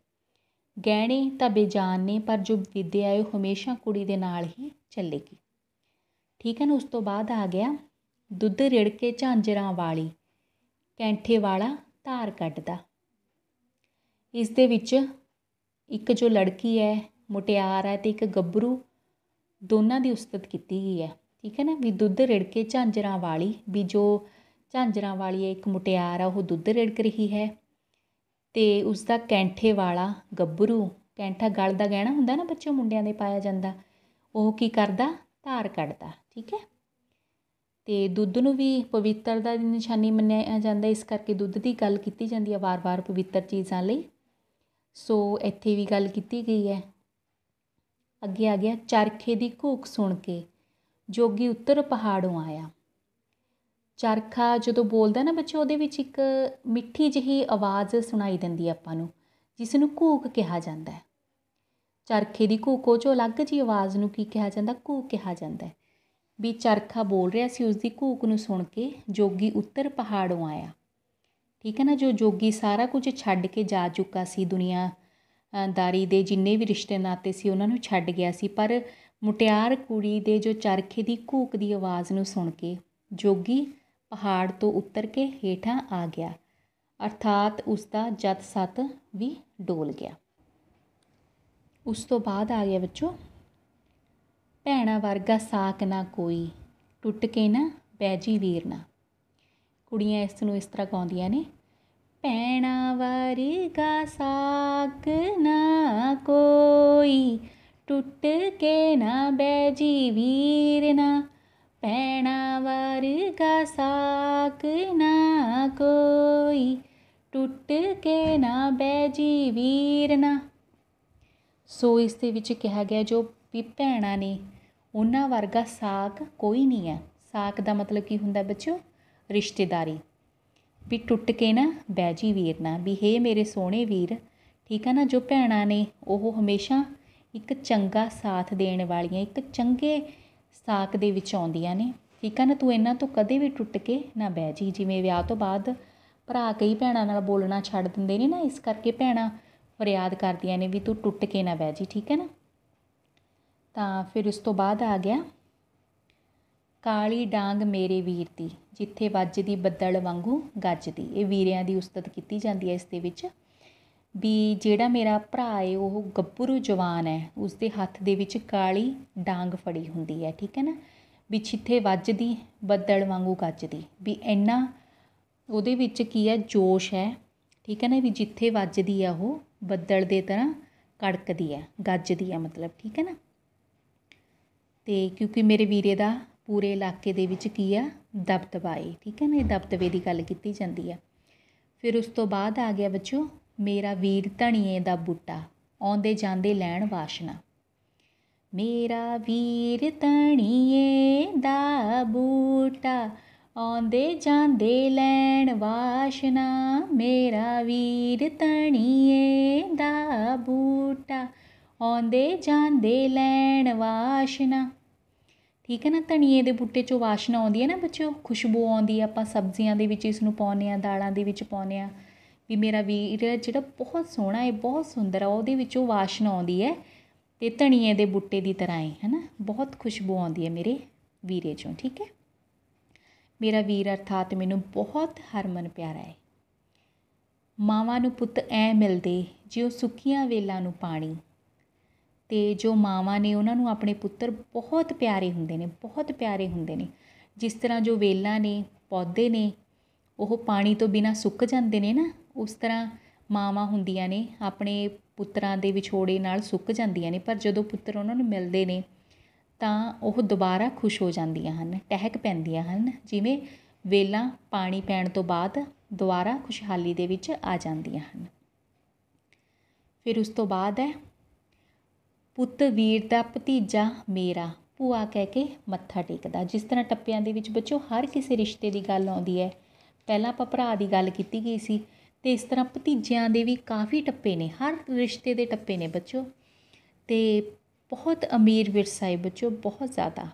ਗਹਿਣੇ ਤਾਂ ਬੇਜਾਨ ਨੇ, ਪਰ ਜੋ ਵਿੱਦਿਆ ਹੈ ਉਹ ਹਮੇਸ਼ਾ ਕੁੜੀ ਦੇ ਨਾਲ ਹੀ ਚੱਲੇਗੀ, ਠੀਕ ਹੈ ਨਾ। ਉਸ ਤੋਂ ਬਾਅਦ ਆ ਗਿਆ ਦੁੱਧ ਰਿੜਕੇ ਝਾਂਜਰਾਂ ਵਾਲੀ, ਕੈਂਠੇ ਵਾਲਾ ਧਾਰ ਕੱਢਦਾ। ਇਸ ਦੇ ਵਿੱਚ ਇੱਕ ਜੋ ਲੜਕੀ ਹੈ, ਮੁਟਿਆਰ ਹੈ, ਅਤੇ ਇੱਕ ਗੱਭਰੂ, ਦੋਨਾਂ ਦੀ ਉਸਤਤ ਕੀਤੀ ਗਈ ਹੈ, ਠੀਕ ਹੈ ਨਾ। ਵੀ ਦੁੱਧ ਰਿੜਕੇ ਝਾਂਜਰਾਂ ਵਾਲੀ, ਵੀ ਜੋ ਝਾਂਜਰਾਂ ਵਾਲੀ ਹੈ ਇੱਕ ਮੁਟਿਆਰ ਆ, ਉਹ ਦੁੱਧ ਰਿੜਕ ਰਹੀ ਹੈ, ਅਤੇ ਉਸਦਾ ਕੈਂਠੇ ਵਾਲਾ ਗੱਭਰੂ, ਕੈਂਠਾ ਗਲ ਦਾ ਗਹਿਣਾ ਹੁੰਦਾ ਨਾ ਬੱਚੋ, ਮੁੰਡਿਆਂ ਦੇ ਪਾਇਆ ਜਾਂਦਾ, ਉਹ ਕੀ ਕਰਦਾ, ਧਾਰ ਕੱਢਦਾ, ਠੀਕ ਹੈ। ਅਤੇ ਦੁੱਧ ਨੂੰ ਵੀ ਪਵਿੱਤਰਤਾ ਦੀ ਨਿਸ਼ਾਨੀ ਮੰਨਿਆ ਜਾਂਦਾ, ਇਸ ਕਰਕੇ ਦੁੱਧ ਦੀ ਗੱਲ ਕੀਤੀ ਜਾਂਦੀ ਹੈ ਵਾਰ-ਵਾਰ ਪਵਿੱਤਰ ਚੀਜ਼ਾਂ ਲਈ। ਸੋ ਇੱਥੇ ਵੀ ਗੱਲ ਕੀਤੀ ਗਈ ਹੈ। ਅੱਗੇ ਆ ਗਿਆ ਚਰਖੇ ਦੀ ਘੂਕ ਸੁਣ ਕੇ ਜੋਗੀ ਉੱਤਰ ਪਹਾੜੋਂ ਆਇਆ। ਚਰਖਾ ਜਦੋਂ ਬੋਲਦਾ ਨਾ ਬੱਚੇ, ਉਹਦੇ ਵਿੱਚ ਇੱਕ ਮਿੱਠੀ ਜਿਹੀ ਆਵਾਜ਼ ਸੁਣਾਈ ਦਿੰਦੀ ਹੈ ਆਪਾਂ ਨੂੰ, ਜਿਸ ਨੂੰ ਘੂਕ ਕਿਹਾ ਜਾਂਦਾ ਹੈ। ਚਰਖੇ ਦੀ ਘੂਕ, ਉਹ 'ਚੋਂ ਅਲੱਗ ਜਿਹੀ ਆਵਾਜ਼ ਨੂੰ ਕੀ ਕਿਹਾ ਜਾਂਦਾ, ਘੂਕ ਕਿਹਾ ਜਾਂਦਾ ਹੈ। ਵੀ ਚਰਖਾ ਬੋਲ ਰਿਹਾ ਸੀ, ਉਸਦੀ ਘੂਕ ਨੂੰ ਸੁਣ ਕੇ ਜੋਗੀ ਉੱਤਰ ਪਹਾੜੋਂ ਆਇਆ, ਠੀਕ ਹੈ ਨਾ। ਜੋ ਜੋਗੀ ਸਾਰਾ ਕੁਝ ਛੱਡ ਕੇ ਜਾ ਚੁੱਕਾ ਸੀ, ਦੁਨੀਆਦਾਰੀ ਦੇ ਜਿੰਨੇ ਵੀ ਰਿਸ਼ਤੇ ਨਾਤੇ ਸੀ ਉਹਨਾਂ ਨੂੰ ਛੱਡ ਗਿਆ ਸੀ, ਪਰ ਮੁਟਿਆਰ ਕੁੜੀ ਦੇ ਜੋ ਚਰਖੇ ਦੀ ਘੂਕ ਦੀ ਆਵਾਜ਼ ਨੂੰ ਸੁਣ ਕੇ ਜੋਗੀ ਪਹਾੜ ਤੋਂ ਉਤਰ ਕੇ ਹੇਠਾਂ ਆ ਗਿਆ, ਅਰਥਾਤ ਉਸਦਾ ਜਤ ਸਤ ਵੀ ਡੋਲ ਗਿਆ। ਉਸ ਤੋਂ ਬਾਅਦ ਆ ਗਿਆ ਬੱਚੋ ਭੈਣਾ ਵਰਗਾ ਸਾਕ ਨਾ ਕੋਈ, ਟੁੱਟ ਕੇ ਨਾ ਬੈਜੀ ਵੀਰ ਨਾ। ਕੁੜੀਆਂ ਇਸ ਨੂੰ ਇਸ ਤਰ੍ਹਾਂ ਗਾਉਂਦੀਆਂ ਨੇ, ਭੈਣਾ ਵਰਗਾ ਸਾਕ ਨਾ ਕੋਈ, ਟੁੱਟ ਕੇ ਨਾ ਬੈਜੀ ਵੀਰ ਨਾ। ਭੈਣਾ ਵਰਗਾ ਸਾਕ ਨਾ ਕੋਈ, ਟੁੱਟ ਕੇ ਨਾ ਬੈਜੀ ਵੀਰ ਨਾ। ਸੋ ਇਸ ਦੇ ਵਿੱਚ ਕਿਹਾ ਗਿਆ ਜੋ ਵੀ ਭੈਣਾਂ ਨੇ ਉਹਨਾਂ ਵਰਗਾ ਸਾਕ ਕੋਈ ਨਹੀਂ ਹੈ। ਸਾਕ ਦਾ ਮਤਲਬ ਕੀ ਹੁੰਦਾ ਬੱਚਿਓ, ਰਿਸ਼ਤੇਦਾਰੀ। ਵੀ ਟੁੱਟ ਕੇ ਨਾ ਬੈਜੀ ਵੀਰ ਨਾ, ਵੀ ਹੇ ਮੇਰੇ ਸੋਹਣੇ ਵੀਰ, ਠੀਕ ਹੈ ਨਾ। ਜੋ ਭੈਣਾਂ ਨੇ ਉਹ ਹਮੇਸ਼ਾ ਇੱਕ ਚੰਗਾ ਸਾਥ ਦੇਣ ਵਾਲੀਆਂ, ਇੱਕ ਚੰਗੇ ਸਾਕ ਦੇ ਵਿੱਚ ਆਉਂਦੀਆਂ ਨੇ, ਠੀਕ ਹੈ ਨਾ। ਤੂੰ ਇਹਨਾਂ ਤੋਂ ਕਦੇ ਵੀ ਟੁੱਟ ਕੇ ਨਾ ਬਹਿ ਜੀ। ਜਿਵੇਂ ਵਿਆਹ ਤੋਂ ਬਾਅਦ ਭਰਾ ਕਈ ਭੈਣਾਂ ਨਾਲ ਬੋਲਣਾ ਛੱਡ ਦਿੰਦੇ ਨੇ ਨਾ, ਇਸ ਕਰਕੇ ਭੈਣਾਂ ਫਰਿਆਦ ਕਰਦੀਆਂ ਨੇ ਵੀ ਤੂੰ ਟੁੱਟ ਕੇ ਨਾ ਬਹਿ ਜੀ, ਠੀਕ ਹੈ ਨਾ। ਤਾਂ ਫਿਰ ਉਸ ਤੋਂ ਬਾਅਦ ਆ ਗਿਆ ਕਾਲੀ ਡਾਂਗ ਮੇਰੇ ਵੀਰ ਦੀ, ਜਿੱਥੇ ਵੱਜਦੀ ਬੱਦਲ ਵਾਂਗੂ ਗੱਜਦੀ। ਇਹ ਵੀਰਿਆਂ ਦੀ ਉਸਤਤ ਕੀਤੀ ਜਾਂਦੀ ਹੈ ਇਸ ਦੇ ਵਿੱਚ, ਵੀ ਜਿਹੜਾ ਮੇਰਾ ਭਰਾ ਹੈ ਉਹ ਗੱਭਰੂ ਜਵਾਨ ਹੈ, ਉਸਦੇ ਹੱਥ ਦੇ ਵਿੱਚ ਕਾਲੀ ਡਾਂਗ ਫੜੀ ਹੁੰਦੀ ਹੈ, ਠੀਕ ਹੈ ਨਾ। ਵੀ ਜਿੱਥੇ ਵੱਜਦੀ ਬੱਦਲ ਵਾਂਗੂ ਗੱਜਦੀ, ਵੀ ਇੰਨਾ ਉਹਦੇ ਵਿੱਚ ਕੀ ਹੈ, ਜੋਸ਼ ਹੈ, ਠੀਕ ਹੈ ਨਾ। ਵੀ ਜਿੱਥੇ ਵੱਜਦੀ ਆ ਉਹ ਬੱਦਲ ਦੇ ਤਰ੍ਹਾਂ ਕੜਕਦੀ ਹੈ, ਗੱਜਦੀ ਹੈ ਮਤਲਬ, ਠੀਕ ਹੈ ਨਾ। ਅਤੇ ਕਿਉਂਕਿ ਮੇਰੇ ਵੀਰੇ ਦਾ ਪੂਰੇ ਇਲਾਕੇ ਦੇ ਵਿੱਚ ਕੀ ਆ, ਦਬਦਬਾ ਏ, ਠੀਕ ਹੈ ਨਾ। ਇਹ ਦਬਦਬੇ ਦੀ ਗੱਲ ਕੀਤੀ ਜਾਂਦੀ ਹੈ। ਫਿਰ ਉਸ ਤੋਂ ਬਾਅਦ ਆ ਗਿਆ ਬੱਚੋ ਮੇਰਾ ਵੀਰ ਧਣੀਏ ਦਾ ਬੂਟਾ, ਆਉਂਦੇ ਜਾਂਦੇ ਲੈਣ ਵਾਸ਼ਨਾ। ਮੇਰਾ ਵੀਰ ਧਣੀਏ ਦਾ ਬੂਟਾ, ਆਉਂਦੇ ਜਾਂਦੇ ਲੈਣ ਵਾਸ਼ਨਾ। ਮੇਰਾ ਵੀਰ ਧਣੀਏ ਦਾ ਬੂਟਾ, ਆਉਂਦੇ ਜਾਂਦੇ ਲੈਣ ਵਾਸ਼ਨਾ, ਠੀਕ ਹੈ ਨਾ। ਧਨੀਏ ਦੇ ਬੂਟੇ 'ਚੋਂ ਵਾਸ਼ਨਾ ਆਉਂਦੀ ਹੈ ਨਾ ਬੱਚਿਓ, ਖੁਸ਼ਬੂ ਆਉਂਦੀ ਹੈ। ਆਪਾਂ ਸਬਜ਼ੀਆਂ ਦੇ ਵਿੱਚ ਇਸ ਨੂੰ ਪਾਉਂਦੇ ਹਾਂ, ਦਾਲਾਂ ਦੇ ਵਿੱਚ ਪਾਉਂਦੇ ਹਾਂ। ਵੀ ਮੇਰਾ ਵੀਰ ਜਿਹੜਾ ਬਹੁਤ ਸੋਹਣਾ ਹੈ, ਬਹੁਤ ਸੁੰਦਰ ਆ, ਉਹਦੇ ਵਿੱਚੋਂ ਵਾਸ਼ਨਾ ਆਉਂਦੀ ਹੈ, ਅਤੇ ਧਨੀਏ ਦੇ ਬੂਟੇ ਦੀ ਤਰ੍ਹਾਂ ਹੈ ਨਾ, ਬਹੁਤ ਖੁਸ਼ਬੂ ਆਉਂਦੀ ਹੈ ਮੇਰੇ ਵੀਰੇ 'ਚੋਂ, ਠੀਕ ਹੈ। ਮੇਰਾ ਵੀਰ ਅਰਥਾਤ ਮੈਨੂੰ ਬਹੁਤ ਹਰਮਨ ਪਿਆਰਾ ਹੈ। ਮਾਵਾਂ ਨੂੰ ਪੁੱਤ ਐਂ ਮਿਲਦੇ ਜਿਉਂ ਸੁੱਕੀਆਂ ਵੇਲਾਂ ਨੂੰ ਪਾਣੀ। ਅਤੇ ਜੋ ਮਾਵਾਂ ਨੇ ਉਹਨਾਂ ਨੂੰ ਆਪਣੇ ਪੁੱਤਰ ਬਹੁਤ ਪਿਆਰੇ ਹੁੰਦੇ ਨੇ, ਬਹੁਤ ਪਿਆਰੇ ਹੁੰਦੇ ਨੇ। ਜਿਸ ਤਰ੍ਹਾਂ ਜੋ ਵੇਲਾਂ ਨੇ, ਪੌਦੇ ਨੇ, ਉਹ ਪਾਣੀ ਤੋਂ ਬਿਨਾਂ ਸੁੱਕ ਜਾਂਦੇ ਨੇ ਨਾ, ਉਸ ਤਰ੍ਹਾਂ ਮਾਵਾਂ ਹੁੰਦੀਆਂ ਨੇ ਆਪਣੇ ਪੁੱਤਰਾਂ ਦੇ ਵਿਛੋੜੇ ਨਾਲ ਸੁੱਕ ਜਾਂਦੀਆਂ ਨੇ, ਪਰ ਜਦੋਂ ਪੁੱਤਰ ਉਹਨਾਂ ਨੂੰ ਮਿਲਦੇ ਨੇ ਤਾਂ ਉਹ ਦੁਬਾਰਾ ਖੁਸ਼ ਹੋ ਜਾਂਦੀਆਂ ਹਨ, ਟਹਿਕ ਪੈਂਦੀਆਂ ਹਨ, ਜਿਵੇਂ ਵੇਲਾਂ ਪਾਣੀ ਪੈਣ ਤੋਂ ਬਾਅਦ ਦੁਬਾਰਾ ਖੁਸ਼ਹਾਲੀ ਦੇ ਵਿੱਚ ਆ ਜਾਂਦੀਆਂ ਹਨ। ਫਿਰ ਉਸ ਤੋਂ ਬਾਅਦ ਹੈ ਪੁੱਤ ਵੀਰ ਦਾ ਭਤੀਜਾ ਮੇਰਾ, ਭੂਆ ਕਹਿ ਕੇ ਮੱਥਾ ਟੇਕਦਾ। ਜਿਸ ਤਰ੍ਹਾਂ ਟੱਪਿਆਂ ਦੇ ਵਿੱਚ ਬੱਚੋ ਹਰ ਕਿਸੇ ਰਿਸ਼ਤੇ ਦੀ ਗੱਲ ਆਉਂਦੀ ਹੈ। ਪਹਿਲਾਂ ਆਪਾਂ ਭਰਾ ਦੀ ਗੱਲ ਕੀਤੀ ਗਈ ਸੀ, ਤੇ ਇਸ ਤਰ੍ਹਾਂ ਭਤੀਜਿਆਂ ਦੇ ਵੀ ਕਾਫੀ ਟੱਪੇ ਨੇ, ਹਰ ਰਿਸ਼ਤੇ ਦੇ ਟੱਪੇ ਨੇ ਬੱਚੋ। ਤੇ ਬਹੁਤ ਅਮੀਰ ਵਿਰਸਾ ਹੈ ਬੱਚੋ, ਬਹੁਤ ਜ਼ਿਆਦਾ।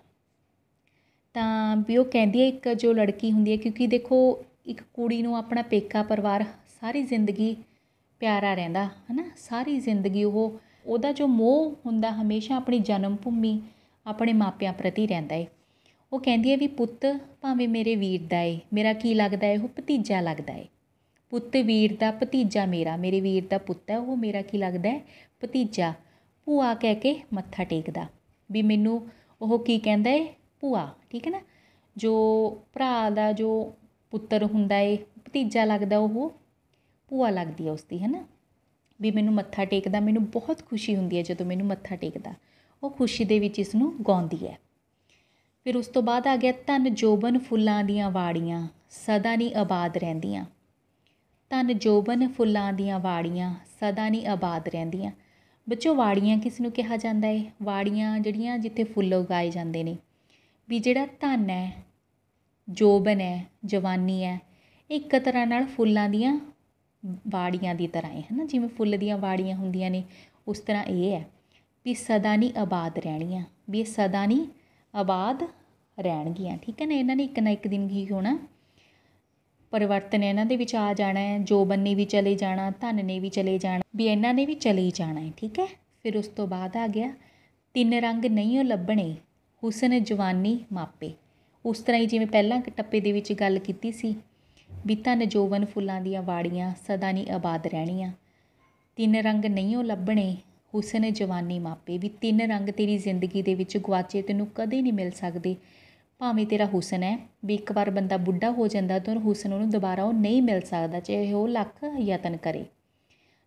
ਤਾਂ ਵੀ ਉਹ ਕਹਿੰਦੀ ਹੈ ਇੱਕ ਜੋ ਲੜਕੀ ਹੁੰਦੀ ਹੈ, ਕਿਉਂਕਿ ਦੇਖੋ ਇੱਕ ਕੁੜੀ ਨੂੰ ਆਪਣਾ ਪੇਕਾ ਪਰਿਵਾਰ ਸਾਰੀ ਜ਼ਿੰਦਗੀ ਪਿਆਰਾ ਰਹਿੰਦਾ ਹੈ ਨਾ, ਸਾਰੀ ਜ਼ਿੰਦਗੀ ਉਹਦਾ ਜੋ ਮੋਹ ਹੁੰਦਾ ਹਮੇਸ਼ਾ ਆਪਣੀ ਜਨਮ ਭੂਮੀ, ਆਪਣੇ ਮਾਪਿਆਂ ਪ੍ਰਤੀ ਰਹਿੰਦਾ ਏ। ਉਹ ਕਹਿੰਦੀ ਹੈ ਵੀ ਪੁੱਤ ਭਾਵੇਂ ਮੇਰੇ ਵੀਰ ਦਾ ਏ, ਮੇਰਾ ਕੀ ਲੱਗਦਾ ਏ, ਉਹ ਭਤੀਜਾ ਲੱਗਦਾ ਏ। ਪੁੱਤ ਵੀਰ ਦਾ, ਭਤੀਜਾ ਮੇਰਾ, ਮੇਰੇ ਵੀਰ ਦਾ ਪੁੱਤ ਹੈ ਉਹ, ਮੇਰਾ ਕੀ ਲੱਗਦਾ ਹੈ, ਭਤੀਜਾ। ਭੂਆ ਕਹਿ ਕੇ ਮੱਥਾ ਟੇਕਦਾ, ਵੀ ਮੈਨੂੰ ਉਹ ਕੀ ਕਹਿੰਦਾ ਏ, ਭੂਆ, ਠੀਕ ਹੈ ਨਾ। ਜੋ ਭਰਾ ਦਾ ਜੋ ਪੁੱਤਰ ਹੁੰਦਾ ਏ, ਭਤੀਜਾ ਲੱਗਦਾ, ਉਹ ਭੂਆ ਲੱਗਦੀ ਹੈ ਉਸਦੀ, ਹੈ ਨਾ। ਵੀ ਮੈਨੂੰ ਮੱਥਾ ਟੇਕਦਾ, ਮੈਨੂੰ ਬਹੁਤ ਖੁਸ਼ੀ ਹੁੰਦੀ ਹੈ ਜਦੋਂ ਮੈਨੂੰ ਮੱਥਾ ਟੇਕਦਾ। ਉਹ ਖੁਸ਼ੀ ਦੇ ਵਿੱਚ ਇਸ ਨੂੰ ਗਾਉਂਦੀ ਹੈ। ਫਿਰ ਉਸ ਤੋਂ ਬਾਅਦ ਆ ਗਿਆ, ਧਨ ਜੋਬਨ ਫੁੱਲਾਂ ਦੀਆਂ ਵਾੜੀਆਂ ਸਦਾ ਨਹੀਂ ਆਬਾਦ ਰਹਿੰਦੀਆਂ। ਧਨ ਜੋਬਨ ਫੁੱਲਾਂ ਦੀਆਂ ਵਾੜੀਆਂ ਸਦਾ ਨਹੀਂ ਆਬਾਦ ਰਹਿੰਦੀਆਂ। ਬੱਚੋ ਵਾੜੀਆਂ ਕਿਸ ਨੂੰ ਕਿਹਾ ਜਾਂਦਾ ਹੈ? ਵਾੜੀਆਂ ਜਿਹੜੀਆਂ ਜਿੱਥੇ ਫੁੱਲ ਉਗਾਏ ਜਾਂਦੇ ਨੇ। ਵੀ ਜਿਹੜਾ ਧਨ ਹੈ, ਜੋਬਨ ਹੈ, ਜਵਾਨੀ ਹੈ, ਇੱਕ ਤਰ੍ਹਾਂ ਨਾਲ ਫੁੱਲਾਂ ਦੀਆਂ ਵਾੜੀਆਂ ਦੀ ਤਰ੍ਹਾਂ ਹੈ ਨਾ, ਜਿਵੇਂ ਫੁੱਲ ਦੀਆਂ ਵਾੜੀਆਂ ਹੁੰਦੀਆਂ ਨੇ ਉਸ ਤਰ੍ਹਾਂ ਇਹ ਹੈ ਵੀ ਸਦਾ ਨਹੀਂ ਆਬਾਦ ਰਹਿਣੀਆਂ, ਵੀ ਇਹ ਸਦਾ ਨਹੀਂ ਆਬਾਦ ਰਹਿਣਗੀਆਂ, ਠੀਕ ਹੈ ਨਾ। ਇਹਨਾਂ ਨੇ ਇੱਕ ਨਾ ਇੱਕ ਦਿਨ ਕੀ ਹੋਣਾ, ਪਰਿਵਰਤਨ ਇਹਨਾਂ ਦੇ ਵਿੱਚ ਆ ਜਾਣਾ ਹੈ। ਜੋਬਨ ਨੇ ਵੀ ਚਲੇ ਜਾਣਾ, ਧਨ ਨੇ ਵੀ ਚਲੇ ਜਾਣਾ, ਵੀ ਇਹਨਾਂ ਨੇ ਵੀ ਚਲੇ ਹੀ ਜਾਣਾ ਹੈ, ਠੀਕ ਹੈ। ਫਿਰ ਉਸ ਤੋਂ ਬਾਅਦ ਆ ਗਿਆ, ਤਿੰਨ ਰੰਗ ਨਹੀਂ ਉਹ ਲੱਭਣੇ ਹੁਸਨ ਜਵਾਨੀ ਮਾਪੇ। ਉਸ ਤਰ੍ਹਾਂ ਹੀ ਜਿਵੇਂ ਪਹਿਲਾਂ ਟੱਪੇ ਦੇ ਵਿੱਚ ਗੱਲ ਕੀਤੀ ਸੀ ਵੀ ਧਨ ਜੋਬਨ ਫੁੱਲਾਂ ਦੀਆਂ ਵਾੜੀਆਂ ਸਦਾ ਨਹੀਂ ਆਬਾਦ ਰਹਿਣੀਆਂ। ਤਿੰਨ ਰੰਗ ਨਹੀਂ ਉਹ ਲੱਭਣੇ ਹੁਸਨ ਜਵਾਨੀ ਮਾਪੇ, ਵੀ ਤਿੰਨ ਰੰਗ ਤੇਰੀ ਜ਼ਿੰਦਗੀ ਦੇ ਵਿੱਚ ਗੁਆਚੇ ਤੈਨੂੰ ਕਦੇ ਨਹੀਂ ਮਿਲ ਸਕਦੇ। ਭਾਵੇਂ ਤੇਰਾ ਹੁਸਨ ਹੈ, ਵੀ ਇੱਕ ਵਾਰ ਬੰਦਾ ਬੁੱਢਾ ਹੋ ਜਾਂਦਾ ਤਾਂ ਹੁਸਨ ਉਹਨੂੰ ਦੁਬਾਰਾ ਉਹ ਨਹੀਂ ਮਿਲ ਸਕਦਾ, ਚਾਹੇ ਉਹ ਲੱਖ ਯਤਨ ਕਰੇ।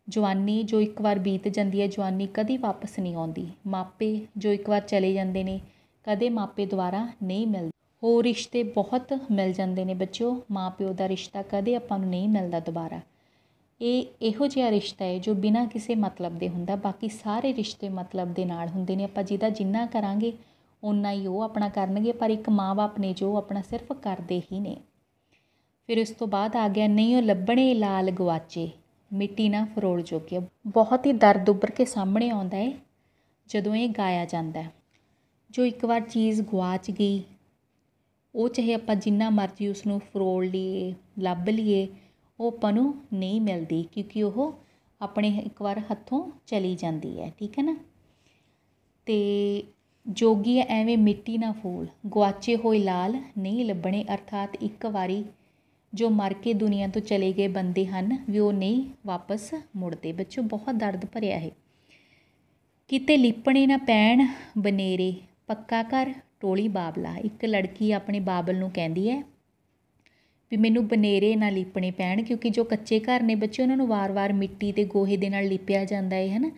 ਜਵਾਨੀ ਜੋ ਇੱਕ ਵਾਰ ਬੀਤ ਜਾਂਦੀ ਹੈ, ਜਵਾਨੀ ਕਦੀ ਵਾਪਸ ਨਹੀਂ ਆਉਂਦੀ। ਮਾਪੇ ਜੋ ਇੱਕ ਵਾਰ ਚਲੇ ਜਾਂਦੇ ਨੇ, ਕਦੇ ਮਾਪੇ ਦੁਬਾਰਾ ਨਹੀਂ ਮਿਲਦੇ। ਹੋਰ ਰਿਸ਼ਤੇ ਬਹੁਤ ਮਿਲ ਜਾਂਦੇ ਨੇ ਬੱਚਿਓ, ਮਾਂ ਪਿਓ ਦਾ ਰਿਸ਼ਤਾ ਕਦੇ ਆਪਾਂ ਨੂੰ ਨਹੀਂ ਮਿਲਦਾ ਦੁਬਾਰਾ। ਇਹ ਇਹੋ ਜਿਹਾ ਰਿਸ਼ਤਾ ਹੈ ਜੋ ਬਿਨਾਂ ਕਿਸੇ ਮਤਲਬ ਦੇ ਹੁੰਦਾ, ਬਾਕੀ ਸਾਰੇ ਰਿਸ਼ਤੇ ਮਤਲਬ ਦੇ ਨਾਲ ਹੁੰਦੇ ਨੇ। ਆਪਾਂ ਜਿਹਦਾ ਜਿੰਨਾ ਕਰਾਂਗੇ ਓਨਾ ਹੀ ਉਹ ਆਪਣਾ ਕਰਨਗੇ, ਪਰ ਇੱਕ ਮਾਂ ਬਾਪ ਨੇ ਜੋ ਆਪਣਾ ਸਿਰਫ ਕਰਦੇ ਹੀ ਨੇ। ਫਿਰ ਉਸ ਤੋਂ ਬਾਅਦ ਆ ਗਿਆ, ਨਹੀਂ ਉਹ ਲੱਭਣੇ ਲਾਲ ਗਵਾਚੇ ਮਿੱਟੀ ਨਾ ਫਰੋਲ ਜੋਗੇ। ਬਹੁਤ ਹੀ ਦਰਦ ਉੱਭਰ ਕੇ ਸਾਹਮਣੇ ਆਉਂਦਾ ਹੈ ਜਦੋਂ ਇਹ ਗਾਇਆ ਜਾਂਦਾ। ਜੋ ਇੱਕ ਵਾਰ ਚੀਜ਼ ਗਵਾਚ ਗਈ, ਉਹ ਚਾਹੇ ਆਪਾਂ ਜਿੰਨਾ ਮਰਜ਼ੀ ਉਸ ਨੂੰ ਫਰੋਲ ਲਈਏ, ਲੱਭ ਲਈਏ, ਉਹ ਆਪਾਂ ਨੂੰ ਨਹੀਂ ਮਿਲਦੀ, ਕਿਉਂਕਿ ਉਹ ਆਪਣੇ ਇੱਕ ਵਾਰ ਹੱਥੋਂ ਚਲੀ ਜਾਂਦੀ ਹੈ, ਠੀਕ ਹੈ ਨਾ। ਅਤੇ ਜੋਗੀ ਐਵੇਂ ਮਿੱਟੀ ਨਾ ਫੋਲ ਗੁਆਚੇ ਹੋਏ ਲਾਲ ਨਹੀਂ ਲੱਭਣੇ, ਅਰਥਾਤ ਇੱਕ ਵਾਰੀ ਜੋ ਮਰ ਕੇ ਦੁਨੀਆ ਤੋਂ ਚਲੇ ਗਏ ਬੰਦੇ ਹਨ ਵੀ ਉਹ ਨਹੀਂ ਵਾਪਸ ਮੁੜਦੇ। ਬੱਚੋ ਬਹੁਤ ਦਰਦ ਭਰਿਆ ਹੈ। ਕਿਤੇ ਲਿਪਣੇ ਨਾ ਪੈਣ ਬਨੇਰੇ ਪੱਕਾ ਘਰ ਟੋਲੀ ਬਾਬਲਾ। ਇੱਕ ਲੜਕੀ ਆਪਣੇ ਬਾਬਲ ਨੂੰ ਕਹਿੰਦੀ ਹੈ ਵੀ ਮੈਨੂੰ ਬਨੇਰੇ ਨਾ ਲਿਪਣੇ ਪੈਣ, ਕਿਉਂਕਿ ਜੋ ਕੱਚੇ ਘਰ ਨੇ ਬੱਚੇ ਉਹਨਾਂ ਨੂੰ ਵਾਰ-ਵਾਰ ਮਿੱਟੀ ਅਤੇ ਗੋਹੇ ਦੇ ਨਾਲ ਲਿਪਿਆ ਜਾਂਦਾ ਹੈ ਨਾ,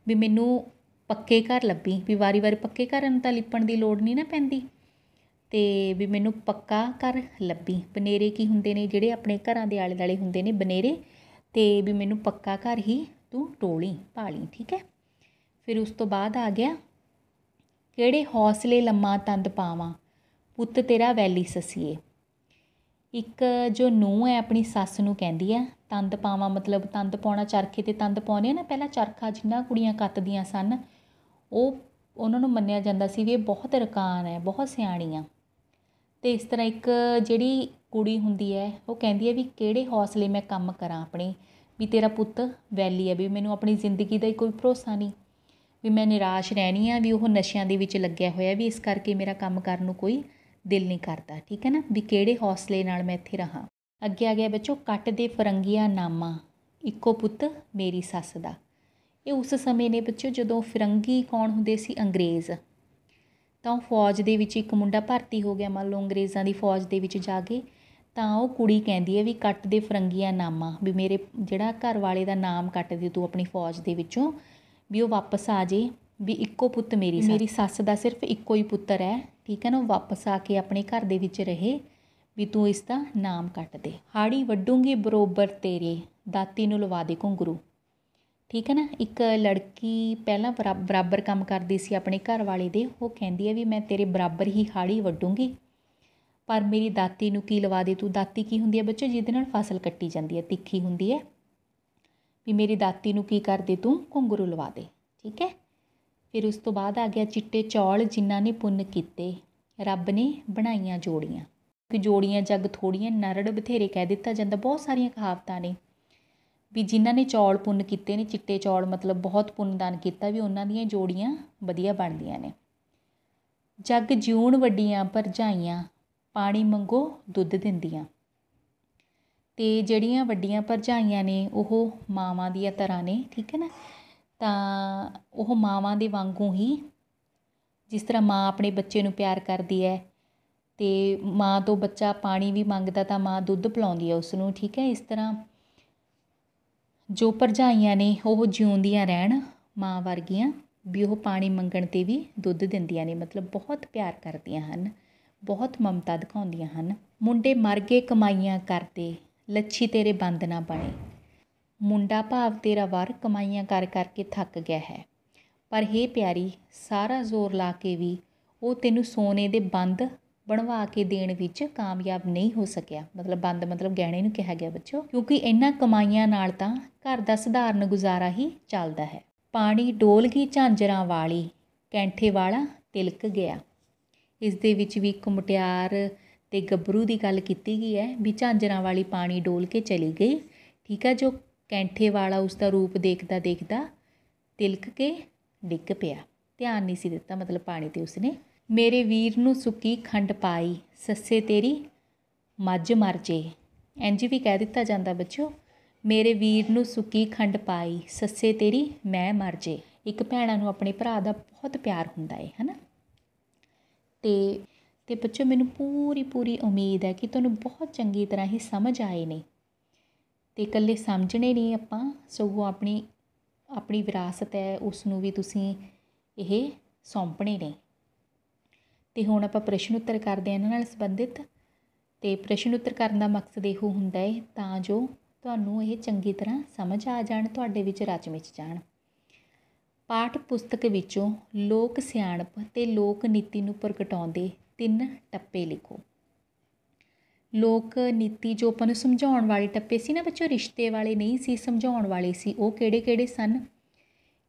ਵੀ ਮੈਨੂੰ ਪੱਕੇ ਘਰ ਲੱਭੀ, ਵੀ ਵਾਰੀ-ਵਾਰੀ ਪੱਕੇ ਘਰਾਂ ਨੂੰ ਤਾਂ ਲਿਪਣ ਦੀ ਲੋੜ ਨਹੀਂ ਨਾ ਪੈਂਦੀ, ਅਤੇ ਵੀ ਮੈਨੂੰ ਪੱਕਾ ਘਰ ਲੱਭੀ। ਬਨੇਰੇ ਕੀ ਹੁੰਦੇ ਨੇ, ਜਿਹੜੇ ਆਪਣੇ ਘਰਾਂ ਦੇ ਆਲੇ ਦੁਆਲੇ ਹੁੰਦੇ ਨੇ ਬਨੇਰੇ, ਅਤੇ ਵੀ ਮੈਨੂੰ ਪੱਕਾ ਘਰ ਹੀ ਤੂੰ ਟੋਲੀ ਭਾਲੀ, ਠੀਕ ਹੈ। ਫਿਰ ਉਸ ਤੋਂ ਬਾਅਦ ਆ ਗਿਆ, ਕਿਹੜੇ ਹੌਸਲੇ ਲੰਮਾ ਤੰਦ ਪਾਵਾਂ ਪੁੱਤ ਤੇਰਾ ਵੈਲੀ ਸੱਸੀਏ। ਇੱਕ ਜੋ ਨੂੰਹ ਹੈ ਆਪਣੀ ਸੱਸ ਨੂੰ ਕਹਿੰਦੀ ਹੈ ਤੰਦ ਪਾਵਾਂ, ਮਤਲਬ ਤੰਦ ਪਾਉਣਾ, ਚਰਖੇ 'ਤੇ ਤੰਦ ਪਾਉਂਦੇ ਆ ਨਾ, ਪਹਿਲਾਂ ਚਰਖਾ ਜਿੰਨਾ ਕੁੜੀਆਂ ਕੱਤਦੀਆਂ ਸਨ, ਉਹਨਾਂ ਨੂੰ ਮੰਨਿਆ ਜਾਂਦਾ ਸੀ ਵੀ ਇਹ ਬਹੁਤ ਰਕਾਨ ਹੈ, ਬਹੁਤ ਸਿਆਣੀ ਆ। ਅਤੇ ਇਸ ਤਰ੍ਹਾਂ ਇੱਕ ਜਿਹੜੀ ਕੁੜੀ ਹੁੰਦੀ ਹੈ ਉਹ ਕਹਿੰਦੀ ਹੈ ਵੀ ਕਿਹੜੇ ਹੌਸਲੇ ਮੈਂ ਕੰਮ ਕਰਾਂ ਆਪਣੇ, ਵੀ ਤੇਰਾ ਪੁੱਤ ਵੈਲੀ ਹੈ, ਵੀ ਮੈਨੂੰ ਆਪਣੀ ਜ਼ਿੰਦਗੀ ਦਾ ਹੀ ਕੋਈ ਭਰੋਸਾ ਨਹੀਂ, ਵੀ ਮੈਂ ਨਿਰਾਸ਼ ਰਹਿਣੀ ਆ, ਵੀ ਉਹ ਨਸ਼ਿਆਂ ਦੇ ਵਿੱਚ ਲੱਗਿਆ ਹੋਇਆ, ਵੀ ਇਸ ਕਰਕੇ ਮੇਰਾ ਕੰਮ ਕਰਨ ਨੂੰ ਕੋਈ ਦਿਲ ਨਹੀਂ ਕਰਦਾ, ਠੀਕ ਹੈ ਨਾ। ਵੀ ਕਿਹੜੇ ਹੌਸਲੇ ਨਾਲ ਮੈਂ ਇੱਥੇ ਰਹਾਂ। ਅੱਗੇ ਆ ਗਿਆ ਬੱਚੋ, ਕੱਟ ਦੇ ਫਰੰਗੀਆਂ ਨਾਮਾ ਇੱਕੋ ਪੁੱਤ ਮੇਰੀ ਸੱਸ ਦਾ। ਇਹ ਉਸ ਸਮੇਂ ਨੇ ਬੱਚੋ ਜਦੋਂ ਫਿਰੰਗੀ ਕੌਣ ਹੁੰਦੇ ਸੀ, ਅੰਗਰੇਜ਼। ਤਾਂ ਉਹ ਫੌਜ ਦੇ ਵਿੱਚ ਇੱਕ ਮੁੰਡਾ ਭਰਤੀ ਹੋ ਗਿਆ, ਮੰਨ ਲਓ ਅੰਗਰੇਜ਼ਾਂ ਦੀ ਫੌਜ ਦੇ ਵਿੱਚ ਜਾ ਕੇ, ਤਾਂ ਉਹ ਕੁੜੀ ਕਹਿੰਦੀ ਹੈ ਵੀ ਕੱਟ ਦੇ ਫਰੰਗੀਆਂ ਨਾਮਾ, ਵੀ ਮੇਰੇ ਜਿਹੜਾ ਘਰ ਵਾਲੇ ਦਾ ਨਾਮ ਕੱਟ ਦੇ ਤੂੰ ਆਪਣੀ ਫੌਜ ਦੇ ਵਿੱਚੋਂ, ਵੀ ਉਹ ਵਾਪਸ ਆ ਜੇ, ਵੀ ਇੱਕੋ ਪੁੱਤ ਮੇਰੀ ਸੱਸ ਦਾ ਸਿਰਫ ਇੱਕੋ ਹੀ ਪੁੱਤਰ ਹੈ, ਠੀਕ ਹੈ ਨਾ। ਉਹ ਵਾਪਸ ਆ ਕੇ ਆਪਣੇ ਘਰ ਦੇ ਵਿੱਚ ਰਹੇ, ਵੀ ਤੂੰ ਇਸ ਦਾ ਨਾਮ ਕੱਟ ਦੇ। ਹਾੜੀ ਵੱਢੂੰਗੀ ਬਰੋਬਰ ਤੇਰੇ ਦਾਤੀ ਨੂੰ ਲਵਾ ਦੇ ਘੁੰਗਰੂ, ਠੀਕ ਹੈ ਨਾ। ਇੱਕ ਲੜਕੀ ਪਹਿਲਾਂ ਬਰਾਬਰ ਕੰਮ ਕਰਦੀ ਸੀ ਆਪਣੇ ਘਰ ਵਾਲੇ ਦੇ, ਉਹ ਕਹਿੰਦੀ ਹੈ ਵੀ ਮੈਂ ਤੇਰੇ ਬਰਾਬਰ ਹੀ ਹਾੜੀ ਵੱਢੂੰਗੀ, ਪਰ ਮੇਰੀ ਦਾਤੀ ਨੂੰ ਕੀ ਲਵਾ ਦੇ ਤੂੰ। ਦਾਤੀ ਕੀ ਹੁੰਦੀ ਹੈ ਬੱਚੋ, ਜਿਹਦੇ ਨਾਲ ਫਸਲ ਕੱਟੀ ਜਾਂਦੀ ਹੈ, ਤਿੱਖੀ ਹੁੰਦੀ ਹੈ, ਵੀ ਮੇਰੀ ਦਾਤੀ ਨੂੰ ਕੀ ਕਰ ਦੇ ਤੂੰ ਘੁੰਗਰੂ ਲਵਾ ਦੇ। ਠੀਕ ਹੈ। ਫਿਰ ਉਸ ਤੋਂ ਬਾਅਦ ਆ ਗਿਆ ਚਿੱਟੇ ਚੌਲ ਜਿਨ੍ਹਾਂ ਨੇ ਪੁੰਨ ਕੀਤੇ, ਰੱਬ ਨੇ ਬਣਾਈਆਂ ਜੋੜੀਆਂ। ਕਿ ਜੋੜੀਆਂ ਜੱਗ ਥੋੜੀਆਂ, ਨਰੜ ਬਥੇਰੇ ਕਹਿ ਦਿੱਤਾ ਜਾਂਦਾ। ਬਹੁਤ ਸਾਰੀਆਂ ਕਹਾਵਤਾਂ ਨੇ ਵੀ ਜਿਨ੍ਹਾਂ ਨੇ ਚੌਲ ਪੁੰਨ ਕੀਤੇ ਨੇ, ਚਿੱਟੇ ਚੌਲ ਮਤਲਬ ਬਹੁਤ ਪੁੰਨਦਾਨ ਕੀਤਾ, ਵੀ ਉਹਨਾਂ ਦੀਆਂ ਜੋੜੀਆਂ ਵਧੀਆ ਬਣਦੀਆਂ ਨੇ। ਜੱਗ ਜਿਊਣ ਵੱਡੀਆਂ ਭਰਜਾਈਆਂ, ਪਾਣੀ ਮੰਗੋ ਦੁੱਧ ਦਿੰਦੀਆਂ। ਅਤੇ ਜਿਹੜੀਆਂ ਵੱਡੀਆਂ ਭਰਜਾਈਆਂ ਨੇ ਉਹ ਮਾਵਾਂ ਦੀਆਂ ਤਰ੍ਹਾਂ ਨੇ। ਠੀਕ ਹੈ ਨਾ। ਤਾਂ ਉਹ ਮਾਵਾਂ ਦੇ ਵਾਂਗੂ ਹੀ, ਜਿਸ ਤਰ੍ਹਾਂ ਮਾਂ ਆਪਣੇ ਬੱਚੇ ਨੂੰ ਪਿਆਰ ਕਰਦੀ ਹੈ ਅਤੇ ਮਾਂ ਤੋਂ ਬੱਚਾ ਪਾਣੀ ਵੀ ਮੰਗਦਾ ਤਾਂ ਮਾਂ ਦੁੱਧ ਪਿਲਾਉਂਦੀ ਹੈ ਉਸ ਨੂੰ। ਠੀਕ ਹੈ। ਇਸ ਤਰ੍ਹਾਂ ਜੋ ਭਰਜਾਈਆਂ ਨੇ ਉਹ ਜਿਉਂਦੀਆਂ ਰਹਿਣ ਮਾਂ ਵਰਗੀਆਂ, ਵੀ ਉਹ ਪਾਣੀ ਮੰਗਣ 'ਤੇ ਵੀ ਦੁੱਧ ਦਿੰਦੀਆਂ ਨੇ। ਮਤਲਬ ਬਹੁਤ ਪਿਆਰ ਕਰਦੀਆਂ ਹਨ, ਬਹੁਤ ਮਮਤਾ ਦਿਖਾਉਂਦੀਆਂ ਹਨ। ਮੁੰਡੇ ਮਰ ਗਏ ਕਮਾਈਆਂ ਕਰਦੇ, ਲੱਛੀ ਤੇਰੇ ਬੰਦ ਨਾ ਬਣੇ। ਮੁੰਡਾ ਭਾਵ ਤੇਰਾ ਵਰ ਕਮਾਈਆਂ ਕਰ ਕਰਕੇ ਥੱਕ ਗਿਆ ਹੈ, ਪਰ ਹੇ ਪਿਆਰੀ ਸਾਰਾ ਜ਼ੋਰ ਲਾ ਕੇ ਵੀ ਉਹ ਤੈਨੂੰ ਸੋਨੇ ਦੇ ਬੰਦ ਬਣਵਾ ਕੇ ਦੇਣ ਵਿੱਚ ਕਾਮਯਾਬ ਨਹੀਂ ਹੋ ਸਕਿਆ। ਮਤਲਬ ਬੰਦ ਮਤਲਬ ਗਹਿਣੇ ਨੂੰ ਕਿਹਾ ਗਿਆ ਬੱਚੋ, ਕਿਉਂਕਿ ਇਹਨਾਂ ਕਮਾਈਆਂ ਨਾਲ ਤਾਂ ਘਰ ਦਾ ਸਧਾਰਨ ਗੁਜ਼ਾਰਾ ਹੀ ਚੱਲਦਾ ਹੈ। ਪਾਣੀ ਡੋਲ ਗਈ ਝਾਂਜਰਾਂ ਵਾਲੀ, ਕੈਂਠੇ ਵਾਲਾ ਤਿਲਕ ਗਿਆ। ਇਸ ਦੇ ਵਿੱਚ ਵੀ ਇੱਕ ਮੁਟਿਆਰ ਅਤੇ ਗੱਭਰੂ ਦੀ ਗੱਲ ਕੀਤੀ ਗਈ ਹੈ ਵੀ ਝਾਂਜਰਾਂ ਵਾਲੀ ਪਾਣੀ ਡੋਲ ਕੇ ਚਲੀ ਗਈ। ਠੀਕ ਹੈ। ਜੋ ਕੈਂਠੇ ਵਾਲਾ ਉਸਦਾ ਰੂਪ ਦੇਖਦਾ ਦੇਖਦਾ ਤਿਲਕ ਕੇ ਡਿੱਗ ਪਿਆ, ਧਿਆਨ ਨਹੀਂ ਸੀ ਦਿੱਤਾ ਮਤਲਬ ਪਾਣੀ 'ਤੇ ਉਸਨੇ। ਮੇਰੇ ਵੀਰ ਨੂੰ ਸੁੱਕੀ ਖੰਡ ਪਾਈ, ਸੱਸੇ ਤੇਰੀ ਮੱਝ ਮਰ ਜੇ। ਇੰਝ ਵੀ ਕਹਿ ਦਿੱਤਾ ਜਾਂਦਾ ਬੱਚੋ, ਮੇਰੇ ਵੀਰ ਨੂੰ ਸੁੱਕੀ ਖੰਡ ਪਾਈ, ਸੱਸੇ ਤੇਰੀ ਮੈਂ ਮਰ ਜੇ। ਇੱਕ ਭੈਣਾਂ ਨੂੰ ਆਪਣੇ ਭਰਾ ਦਾ ਬਹੁਤ ਪਿਆਰ ਹੁੰਦਾ ਹੈ ਨਾ। ਅਤੇ ਬੱਚੋ ਮੈਨੂੰ ਪੂਰੀ ਉਮੀਦ ਹੈ ਕਿ ਤੁਹਾਨੂੰ ਬਹੁਤ ਚੰਗੀ ਤਰ੍ਹਾਂ ਹੀ ਸਮਝ ਆਏ ਨੇ। ਅਤੇ ਇਕੱਲੇ ਸਮਝਣੇ ਨਹੀਂ ਆਪਾਂ, ਸਗੋਂ ਆਪਣੀ ਵਿਰਾਸਤ ਹੈ ਉਸ ਨੂੰ ਵੀ ਤੁਸੀਂ ਇਹ ਸੌਂਪਣੇ ਨੇ। ਅਤੇ ਹੁਣ ਆਪਾਂ ਪ੍ਰਸ਼ਨ ਉੱਤਰ ਕਰਦੇ ਹਾਂ ਇਹਨਾਂ ਨਾਲ ਸੰਬੰਧਿਤ। ਅਤੇ ਪ੍ਰਸ਼ਨ ਉੱਤਰ ਕਰਨ ਦਾ ਮਕਸਦ ਇਹੋ ਹੁੰਦਾ ਹੈ ਤਾਂ ਜੋ ਤੁਹਾਨੂੰ ਇਹ ਚੰਗੀ ਤਰ੍ਹਾਂ ਸਮਝ ਆ ਜਾਣ, ਤੁਹਾਡੇ ਵਿੱਚ ਰਚ ਮਿਚ ਜਾਣ। ਪਾਠ ਪੁਸਤਕ ਵਿੱਚੋਂ ਲੋਕ ਸਿਆਣਪ ਅਤੇ ਲੋਕ ਨੀਤੀ ਨੂੰ ਪ੍ਰਗਟਾਉਂਦੇ 3 ਟੱਪੇ ਲਿਖੋ। ਲੋਕ ਨੀਤੀ ਜੋ ਆਪਾਂ ਨੂੰ ਸਮਝਾਉਣ ਵਾਲੇ ਟੱਪੇ ਸੀ ਨਾ ਬੱਚੋ, ਰਿਸ਼ਤੇ ਵਾਲੇ ਨਹੀਂ ਸੀ, ਸਮਝਾਉਣ ਵਾਲੇ ਸੀ। ਉਹ ਕਿਹੜੇ ਸਨ?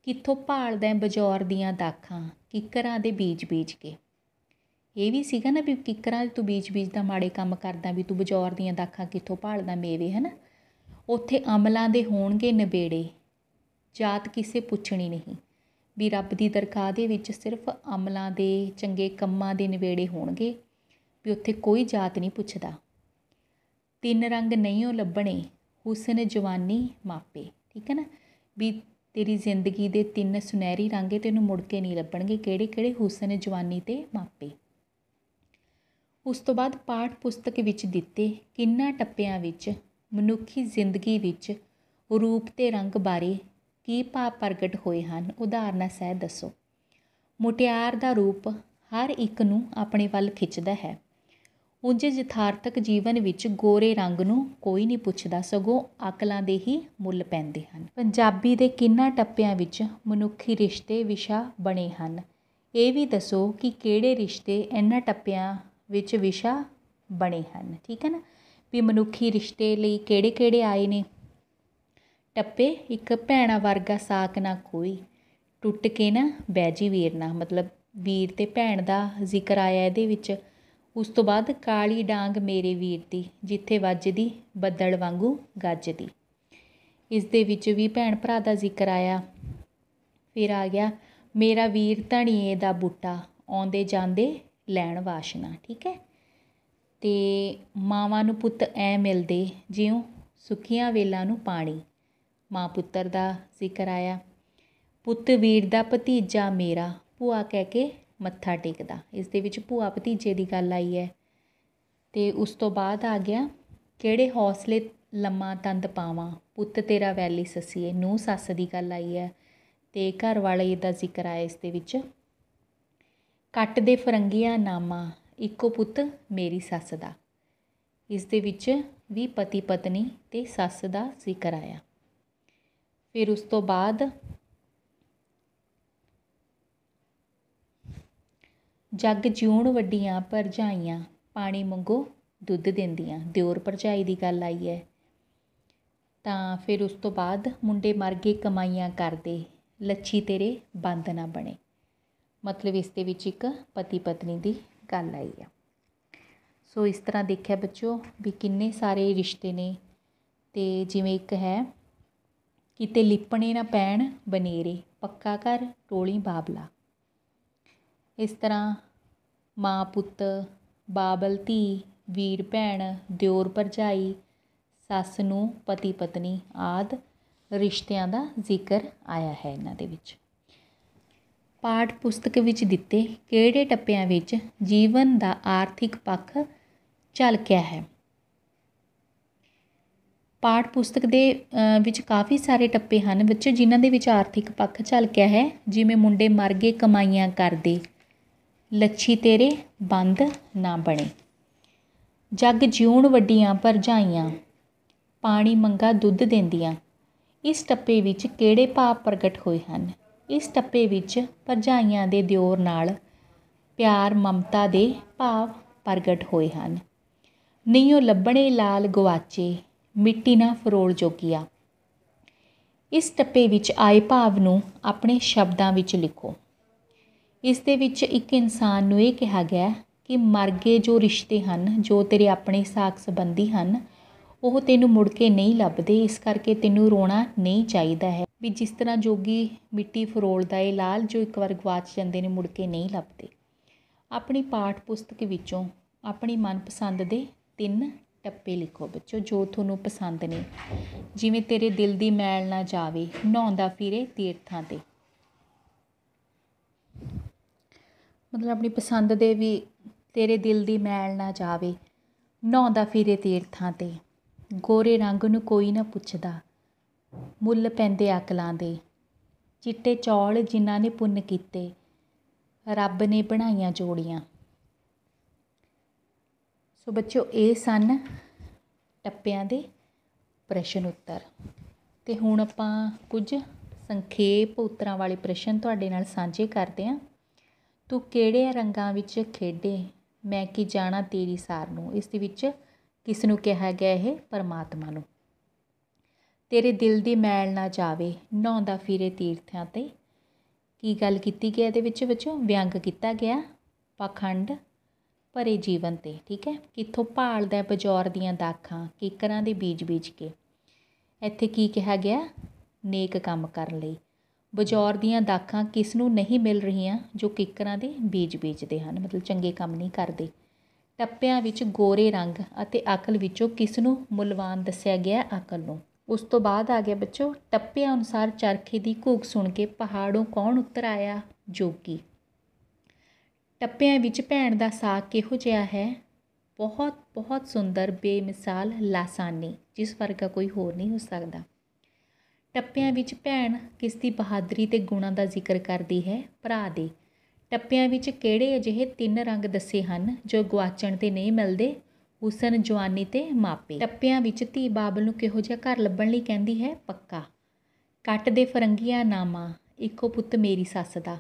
ਕਿੱਥੋਂ ਭਾਲਦਾ ਬਜੌਰ ਦੀਆਂ ਦਾਖਾਂ, ਕਿੱਕਰਾਂ ਦੇ ਬੀਜ ਬੀਜ ਕੇ। ਇਹ ਵੀ ਸੀਗਾ ਨਾ ਵੀ ਕਿੱਕਰਾਂ ਤੂੰ ਬੀਜ ਬੀਜਦਾ, ਮਾੜੇ ਕੰਮ ਕਰਦਾ, ਵੀ ਤੂੰ ਬਜੌਰ ਦੀਆਂ ਦਾਖਾਂ ਕਿੱਥੋਂ ਭਾਲਦਾ ਮੇਵੇ, ਹੈ ਨਾ। ਉੱਥੇ ਅਮਲਾਂ ਦੇ ਹੋਣਗੇ ਨਿਬੇੜੇ, ਜਾਤ ਕਿਸੇ ਪੁੱਛਣੀ ਨਹੀਂ। ਵੀ ਰੱਬ ਦੀ ਦਰਗਾਹ ਦੇ ਵਿੱਚ ਸਿਰਫ ਅਮਲਾਂ ਦੇ ਚੰਗੇ ਕੰਮਾਂ ਦੇ ਨਿਬੇੜੇ ਹੋਣਗੇ, ਵੀ ਉੱਥੇ ਕੋਈ ਜਾਤ ਨਹੀਂ ਪੁੱਛਦਾ। 3 ਰੰਗ ਨਹੀਂ ਉਹ ਲੱਭਣੇ, ਹੁਸਨ ਜਵਾਨੀ ਮਾਪੇ। ਠੀਕ ਹੈ ਨਾ। ਵੀ ਤੇਰੀ ਜ਼ਿੰਦਗੀ ਦੇ 3 ਸੁਨਹਿਰੀ ਰੰਗ ਤੈਨੂੰ ਮੁੜ ਕੇ ਨਹੀਂ ਲੱਭਣਗੇ। ਕਿਹੜੇ? ਹੁਸਨ ਜਵਾਨੀ ਅਤੇ ਮਾਪੇ। ਉਸ ਤੋਂ ਬਾਅਦ ਪਾਠ ਪੁਸਤਕ ਵਿੱਚ ਦਿੱਤੇ ਕਿੰਨਾਂ ਟੱਪਿਆਂ ਵਿੱਚ ਮਨੁੱਖੀ ਜ਼ਿੰਦਗੀ ਵਿੱਚ ਰੂਪ ਅਤੇ ਰੰਗ ਬਾਰੇ ਕੀ ਭਾਵ ਪ੍ਰਗਟ ਹੋਏ ਹਨ, ਉਦਾਹਰਨਾਂ ਸਹਿਤ ਦੱਸੋ। ਮੁਟਿਆਰ ਦਾ ਰੂਪ ਹਰ ਇੱਕ ਨੂੰ ਆਪਣੇ ਵੱਲ ਖਿੱਚਦਾ ਹੈ। ਉਂਝ ਯਥਾਰਥਕ ਜੀਵਨ ਵਿੱਚ ਗੋਰੇ ਰੰਗ ਨੂੰ ਕੋਈ ਨਹੀਂ ਪੁੱਛਦਾ, ਸਗੋਂ ਅਕਲਾਂ ਦੇ ਹੀ ਮੁੱਲ ਪੈਂਦੇ ਹਨ। ਪੰਜਾਬੀ ਦੇ ਕਿੰਨਾਂ ਟੱਪਿਆਂ ਵਿੱਚ ਮਨੁੱਖੀ ਰਿਸ਼ਤੇ ਵਿਸ਼ਾ ਬਣੇ ਹਨ। ਇਹ ਵੀ ਦੱਸੋ ਕਿ ਕਿਹੜੇ ਰਿਸ਼ਤੇ ਇਹਨਾਂ ਟੱਪਿਆਂ ਵਿੱਚ ਵਿਸ਼ਾ ਬਣੇ ਹਨ। ਠੀਕ ਹੈ ਨਾ। ਵੀ ਮਨੁੱਖੀ ਰਿਸ਼ਤੇ ਲਈ ਕਿਹੜੇ ਆਏ ਨੇ ਟੱਪੇ। ਇੱਕ ਭੈਣਾਂ ਵਰਗਾ ਸਾਕ ਨਾ ਕੋਈ, ਟੁੱਟ ਕੇ ਨਾ ਬਹਿ ਜੀ ਵੀਰ ਨਾ। ਮਤਲਬ ਵੀਰ ਅਤੇ ਭੈਣ ਦਾ ਜ਼ਿਕਰ ਆਇਆ ਇਹਦੇ ਵਿੱਚ। ਉਸ ਤੋਂ ਬਾਅਦ ਕਾਲੀ ਡਾਂਗ ਮੇਰੇ ਵੀਰ ਦੀ, ਜਿੱਥੇ ਵੱਜਦੀ ਬੱਦਲ ਵਾਂਗੂ ਗੱਜਦੀ। ਇਸ ਦੇ ਵਿੱਚ ਵੀ ਭੈਣ ਭਰਾ ਦਾ ਜ਼ਿਕਰ ਆਇਆ। ਫਿਰ ਆ ਗਿਆ ਮੇਰਾ ਵੀਰ ਧਣੀਏ ਦਾ ਬੂਟਾ, ਆਉਂਦੇ ਜਾਂਦੇ ਲੈਣ ਵਾਸ਼ਨਾ। ਠੀਕ ਹੈ। ਅਤੇ ਮਾਵਾਂ ਨੂੰ ਪੁੱਤ ਐ ਮਿਲਦੇ ਜਿਉਂ ਸੁੱਕੀਆਂ ਵੇਲਾਂ ਨੂੰ ਪਾਣੀ, ਮਾਂ ਪੁੱਤਰ ਦਾ ਜ਼ਿਕਰ ਆਇਆ। ਪੁੱਤ ਵੀਰ ਦਾ ਭਤੀਜਾ ਮੇਰਾ, ਭੂਆ ਕਹਿ ਕੇ ਮੱਥਾ ਟੇਕਦਾ। ਇਸ ਦੇ ਵਿੱਚ ਭੂਆ ਭਤੀਜੇ ਦੀ ਗੱਲ ਆਈ ਹੈ। ਅਤੇ ਉਸ ਤੋਂ ਬਾਅਦ ਆ ਗਿਆ ਕਿਹੜੇ ਹੌਸਲੇ ਲੰਮਾ ਤੰਦ ਪਾਵਾਂ, ਪੁੱਤ ਤੇਰਾ ਵੈਲੀ ਸੱਸੀਏ, ਨੂੰਹ ਸੱਸ ਦੀ ਗੱਲ ਆਈ ਹੈ। ਅਤੇ ਘਰ ਵਾਲੇ ਦਾ ਜ਼ਿਕਰ ਆਇਆ ਇਸ ਦੇ ਵਿੱਚ। ਕੱਟ ਦੇ ਫਰੰਗੀਆਂ ਨਾਮਾ, ਇੱਕੋ ਪੁੱਤ ਮੇਰੀ ਸੱਸ ਦਾ। ਇਸ ਦੇ ਵਿੱਚ ਵੀ ਪਤੀ ਪਤਨੀ ਅਤੇ ਸੱਸ ਦਾ ਜ਼ਿਕਰ ਆਇਆ। ਫਿਰ ਉਸ ਤੋਂ ਬਾਅਦ ਜੱਗ ਜਿਊਣ ਵੱਡੀਆਂ ਭਰਜਾਈਆਂ, ਪਾਣੀ ਮੰਗੋ ਦੁੱਧ ਦਿੰਦੀਆਂ। ਦਿਓਰ ਭਰਜਾਈ ਦੀ ਗੱਲ ਆਈ ਹੈ। ਤਾਂ ਫਿਰ ਉਸ ਤੋਂ ਬਾਅਦ ਮੁੰਡੇ ਮਰ ਗਏ ਕਮਾਈਆਂ ਕਰਦੇ, ਲੱਛੀ ਤੇਰੇ ਬੰਦ ਨਾ ਬਣੇ। ਮਤਲਬ ਇਸ ਦੇ ਵਿੱਚ ਇੱਕ ਪਤੀ ਪਤਨੀ ਦੀ ਗੱਲ ਆਈ ਆ। ਸੋ ਇਸ ਤਰ੍ਹਾਂ ਦੇਖਿਆ ਬੱਚਿਓ ਵੀ ਕਿੰਨੇ ਸਾਰੇ ਰਿਸ਼ਤੇ ਨੇ। ਅਤੇ ਜਿਵੇਂ ਇੱਕ ਹੈ, ਕਿਤੇ ਲਿਪਣੇ ਨਾ ਪੈਣ ਬਨੇਰੇ, ਪੱਕਾ ਘਰ ਟੋਲੀ ਬਾਬਲਾ। ਇਸ ਤਰ੍ਹਾਂ ਮਾਂ ਪੁੱਤ, ਬਾਬਲ ਧੀ, ਵੀਰ ਭੈਣ, ਦਿਓਰ ਭਰਜਾਈ, ਸੱਸ ਨੂੰ, ਪਤੀ ਪਤਨੀ ਆਦਿ ਰਿਸ਼ਤਿਆਂ ਦਾ ਜ਼ਿਕਰ ਆਇਆ ਹੈ ਇਹਨਾਂ ਦੇ ਵਿੱਚ। ਪਾਠ ਪੁਸਤਕ ਵਿੱਚ ਦਿੱਤੇ ਕਿਹੜੇ ਟੱਪਿਆਂ ਵਿੱਚ ਜੀਵਨ ਦਾ ਆਰਥਿਕ ਪੱਖ ਝਲਕਿਆ ਹੈ? ਪਾਠ ਪੁਸਤਕ ਦੇ ਵਿੱਚ ਕਾਫੀ ਸਾਰੇ ਟੱਪੇ ਹਨ ਬੱਚੇ ਜਿਨ੍ਹਾਂ ਦੇ ਵਿੱਚ ਆਰਥਿਕ ਪੱਖ ਝਲਕਿਆ ਹੈ। ਜਿਵੇਂ ਮੁੰਡੇ ਮਰ ਗਏ ਕਮਾਈਆਂ ਕਰਦੇ, ਲੱਛੀ ਤੇਰੇ ਬੰਦ ਨਾ ਬਣੇ, ਜੱਗ ਜਿਉਣ ਵੱਡੀਆਂ ਭਰਜਾਈਆਂ, ਪਾਣੀ ਮੰਗਾ ਦੁੱਧ ਦਿੰਦੀਆਂ। ਇਸ ਟੱਪੇ ਵਿੱਚ ਕਿਹੜੇ ਭਾਵ ਪ੍ਰਗਟ ਹੋਏ ਹਨ? ਇਸ ਟੱਪੇ ਵਿੱਚ ਭਰਜਾਈਆਂ ਦੇ ਦਿਓਰ ਨਾਲ ਪਿਆਰ ਮਮਤਾ ਦੇ ਭਾਵ ਪ੍ਰਗਟ ਹੋਏ ਹਨ। ਨਹੀਂਓ ਲੱਭਣੇ ਲਾਲ ਗੁਆਚੇ, ਮਿੱਟੀ ਨਾ ਫਰੋਲ ਜੋਗੀਆ। ਇਸ ਟੱਪੇ ਵਿੱਚ ਆਏ ਭਾਵ ਨੂੰ ਆਪਣੇ ਸ਼ਬਦਾਂ ਵਿੱਚ ਲਿਖੋ। ਇਸ ਦੇ ਵਿੱਚ ਇੱਕ ਇਨਸਾਨ ਨੂੰ ਇਹ ਕਿਹਾ ਗਿਆ ਕਿ ਮਰ ਗਏ ਜੋ ਰਿਸ਼ਤੇ ਹਨ, ਜੋ ਤੇਰੇ ਆਪਣੇ ਸਾਕ ਸੰਬੰਧੀ ਹਨ, ਉਹ ਤੈਨੂੰ ਮੁੜ ਕੇ ਨਹੀਂ ਲੱਭਦੇ। ਇਸ ਕਰਕੇ ਤੈਨੂੰ ਰੋਣਾ ਨਹੀਂ ਚਾਹੀਦਾ ਹੈ। ਵੀ ਜਿਸ ਤਰ੍ਹਾਂ ਜੋਗੀ ਮਿੱਟੀ ਫਰੋਲਦਾ ਏ, ਲਾਲ ਜੋ ਇੱਕ ਵਾਰ ਗਵਾਚ ਜਾਂਦੇ ਨੇ ਮੁੜ ਕੇ ਨਹੀਂ ਲੱਭਦੇ। ਆਪਣੀ ਪਾਠ ਪੁਸਤਕ ਵਿੱਚੋਂ ਆਪਣੀ ਮਨਪਸੰਦ ਦੇ 3 ਟੱਪੇ ਲਿਖੋ ਬੱਚੋ ਜੋ ਤੁਹਾਨੂੰ ਪਸੰਦ ਨੇ। ਜਿਵੇਂ ਤੇਰੇ ਦਿਲ ਦੀ ਮੈਲ ਨਾ ਜਾਵੇ, ਨਹਾਉਂਦਾ ਫਿਰੇ ਤੀਰਥਾਂ 'ਤੇ। ਮਤਲਬ ਆਪਣੀ ਪਸੰਦ ਦੇ ਵੀ ਤੇਰੇ ਦਿਲ ਦੀ ਮੈਲ ਨਾ ਜਾਵੇ, ਨਹਾਉਂਦਾ ਫਿਰੇ ਤੀਰਥਾਂ 'ਤੇ। ਗੋਰੇ ਰੰਗ ਨੂੰ ਕੋਈ ਨਾ ਪੁੱਛਦਾ, ਮੁੱਲ ਪੈਂਦੇ ਅਕਲਾਂ ਦੇ। ਚਿੱਟੇ ਚੌਲ ਜਿਨ੍ਹਾਂ ਨੇ ਪੁੰਨ ਕੀਤੇ, ਰੱਬ ਨੇ ਬਣਾਈਆਂ ਜੋੜੀਆਂ। ਸੋ ਬੱਚਿਓ ਇਹ ਸਨ ਟੱਪਿਆਂ ਦੇ ਪ੍ਰਸ਼ਨ ਉੱਤਰ। ਅਤੇ ਹੁਣ ਆਪਾਂ ਕੁਝ ਸੰਖੇਪ ਉੱਤਰਾਂ ਵਾਲੇ ਪ੍ਰਸ਼ਨ ਤੁਹਾਡੇ ਨਾਲ ਸਾਂਝੇ ਕਰਦੇ ਹਾਂ। ਤੂੰ ਕਿਹੜੇ ਰੰਗਾਂ ਵਿੱਚ ਖੇਡੇ, ਮੈਂ ਕੀ ਜਾਣਾ ਤੇਰੀ ਸਾਰ ਨੂੰ। ਇਸ ਦੇ ਵਿੱਚ ਕਿਸ ਨੂੰ ਕਿਹਾ ਗਿਆ? ਇਹ ਪਰਮਾਤਮਾ ਨੂੰ। ਤੇਰੇ ਦਿਲ ਦੀ ਮੈਲ ਨਾ ਜਾਵੇ, ਨਹਾਉਂਦਾ ਫਿਰੇ ਤੀਰਥਾਂ 'ਤੇ। ਕੀ ਗੱਲ ਕੀਤੀ ਗਈ ਇਹਦੇ ਵਿੱਚ ਬੱਚੋ? ਵਿਅੰਗ ਕੀਤਾ ਗਿਆ ਪਾਖੰਡ ਭਰੇ ਜੀਵਨ 'ਤੇ। ਠੀਕ ਹੈ। ਕਿੱਥੋਂ ਭਾਲਦਾ ਬਜੌਰ ਦੀਆਂ ਦਾਖਾਂ, ਕਿੱਕਰਾਂ ਦੇ ਬੀਜ ਬੀਜ ਕੇ। ਇੱਥੇ ਕੀ ਕਿਹਾ ਗਿਆ? ਨੇਕ ਕੰਮ ਕਰਨ ਲਈ। ਬਜੌਰ ਦੀਆਂ ਦਾਖਾਂ ਕਿਸ ਨੂੰ ਨਹੀਂ ਮਿਲ ਰਹੀਆਂ? ਜੋ ਕਿੱਕਰਾਂ ਦੇ ਬੀਜ ਬੀਜਦੇ ਹਨ, ਮਤਲਬ ਚੰਗੇ ਕੰਮ ਨਹੀਂ ਕਰਦੇ। ਟੱਪਿਆਂ ਵਿੱਚ ਗੋਰੇ ਰੰਗ ਅਤੇ ਅਕਲ ਵਿੱਚੋਂ ਕਿਸ ਨੂੰ ਮੁੱਲਵਾਨ ਦੱਸਿਆ ਗਿਆ? ਅਕਲ ਨੂੰ। ਉਸ ਤੋਂ ਬਾਅਦ ਆ ਗਿਆ ਬੱਚੋ ਟੱਪਿਆਂ ਅਨੁਸਾਰ ਚਰਖੇ ਦੀ ਘੂਕ ਸੁਣ ਕੇ ਪਹਾੜੋਂ ਕੌਣ ਉੱਤਰ ਆਇਆ? ਜੋਗੀ। ਟੱਪਿਆਂ ਵਿੱਚ ਭੈਣ ਦਾ ਸਾਕ ਕਿਹੋ ਜਿਹਾ ਹੈ? ਬਹੁਤ ਬਹੁਤ ਸੁੰਦਰ, ਬੇਮਿਸਾਲ, ਲਾਸਾਨੀ, ਜਿਸ ਵਰਗਾ ਕੋਈ ਹੋਰ ਨਹੀਂ ਹੋ ਸਕਦਾ। ਟੱਪਿਆਂ ਵਿੱਚ ਭੈਣ ਕਿਸ ਦੀ ਬਹਾਦਰੀ ਤੇ ਗੁਣਾਂ ਦਾ ਜ਼ਿਕਰ ਕਰਦੀ ਹੈ? ਭਰਾ ਦੇ। ਟੱਪਿਆਂ ਵਿੱਚ ਕਿਹੜੇ ਅਜਿਹੇ 3 ਰੰਗ ਦੱਸੇ ਹਨ ਜੋ ਗੁਆਚਣ 'ਤੇ ਨਹੀਂ ਮਿਲਦੇ? ਹੁਸਨ, ਜਵਾਨੀ ਤੇ ਮਾਪੇ। ਟੱਪਿਆਂ ਵਿੱਚ ਧੀ ਬਾਬਲ ਨੂੰ ਕਿਹੋ ਜਿਹਾ ਘਰ ਲੱਭਣ ਲਈ ਕਹਿੰਦੀ ਹੈ? ਪੱਕਾ। ਕੱਟ ਦੇ ਫਰੰਗੀਆਂ ਨਾਮਾ, ਇੱਕੋ ਪੁੱਤ ਮੇਰੀ ਸੱਸ ਦਾ।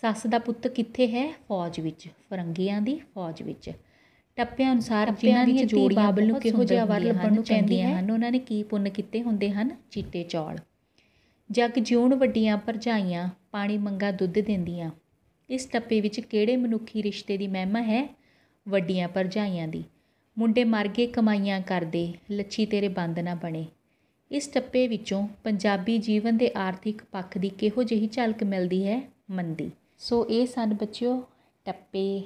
ਸੱਸ ਦਾ ਪੁੱਤ ਕਿੱਥੇ ਹੈ? ਫੌਜ ਵਿੱਚ, ਫਰੰਗੀਆਂ ਦੀ ਫੌਜ ਵਿੱਚ। ਟੱਪਿਆਂ ਅਨੁਸਾਰ ਜਿਨ੍ਹਾਂ ਦੀਆਂ ਜੋੜੀਆਂ ਬਾਬਲ ਨੂੰ ਕਿਹੋ ਜਿਹਾ ਵਰ ਲੱਭਣ ਨੂੰ ਕਹਿੰਦੀਆਂ ਹਨ, ਉਹਨਾਂ ਨੇ ਕੀ ਪੁੰਨ ਕੀਤੇ ਹੁੰਦੇ ਹਨ? ਚਿੱਟੇ ਚੌਲ। ਜੱਗ ਜਿਉਣ ਵੱਡੀਆਂ ਭਰਜਾਈਆਂ, ਪਾਣੀ ਮੰਗਾ ਦੁੱਧ ਦਿੰਦੀਆਂ। ਇਸ ਟੱਪੇ ਵਿੱਚ ਕਿਹੜੇ ਮਨੁੱਖੀ ਰਿਸ਼ਤੇ ਦੀ ਮਹਿਮਾ ਹੈ? ਵੱਡੀਆਂ ਭਰਜਾਈਆਂ ਦੀ। ਮੁੰਡੇ ਮਰ ਗਏ ਕਮਾਈਆਂ ਕਰਦੇ, ਲੱਛੀ ਤੇਰੇ ਬੰਦ ਨਾ ਬਣੇ। ਇਸ ਟੱਪੇ ਵਿੱਚੋਂ ਪੰਜਾਬੀ ਜੀਵਨ ਦੇ ਆਰਥਿਕ ਪੱਖ ਦੀ ਕਿਹੋ ਜਿਹੀ ਝਲਕ ਮਿਲਦੀ ਹੈ? ਮੰਦੀ। ਸੋ ਇਹ ਸਨ ਬੱਚਿਓ ਟੱਪੇ,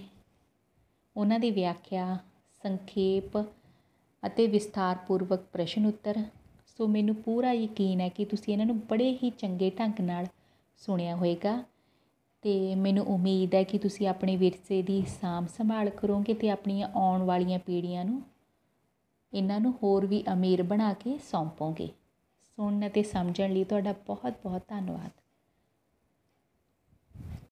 ਉਹਨਾਂ ਦੀ ਵਿਆਖਿਆ, ਸੰਖੇਪ ਅਤੇ ਵਿਸਥਾਰਪੂਰਵਕ ਪ੍ਰਸ਼ਨ ਉੱਤਰ। ਸੋ ਮੈਨੂੰ ਪੂਰਾ ਯਕੀਨ ਹੈ ਕਿ ਤੁਸੀਂ ਇਹਨਾਂ ਨੂੰ ਬੜੇ ਹੀ ਚੰਗੇ ਢੰਗ ਨਾਲ ਸੁਣਿਆ ਹੋਏਗਾ ਅਤੇ ਮੈਨੂੰ ਉਮੀਦ ਹੈ ਕਿ ਤੁਸੀਂ ਆਪਣੇ ਵਿਰਸੇ ਦੀ ਸਾਂਭ ਸੰਭਾਲ ਕਰੋਗੇ ਅਤੇ ਆਪਣੀਆਂ ਆਉਣ ਵਾਲੀਆਂ ਪੀੜ੍ਹੀਆਂ ਨੂੰ ਇਹਨਾਂ ਨੂੰ ਹੋਰ ਵੀ ਅਮੀਰ ਬਣਾ ਕੇ ਸੌਂਪੋਗੇ। ਸੁਣਨ ਅਤੇ ਸਮਝਣ ਲਈ ਤੁਹਾਡਾ ਬਹੁਤ ਬਹੁਤ ਧੰਨਵਾਦ।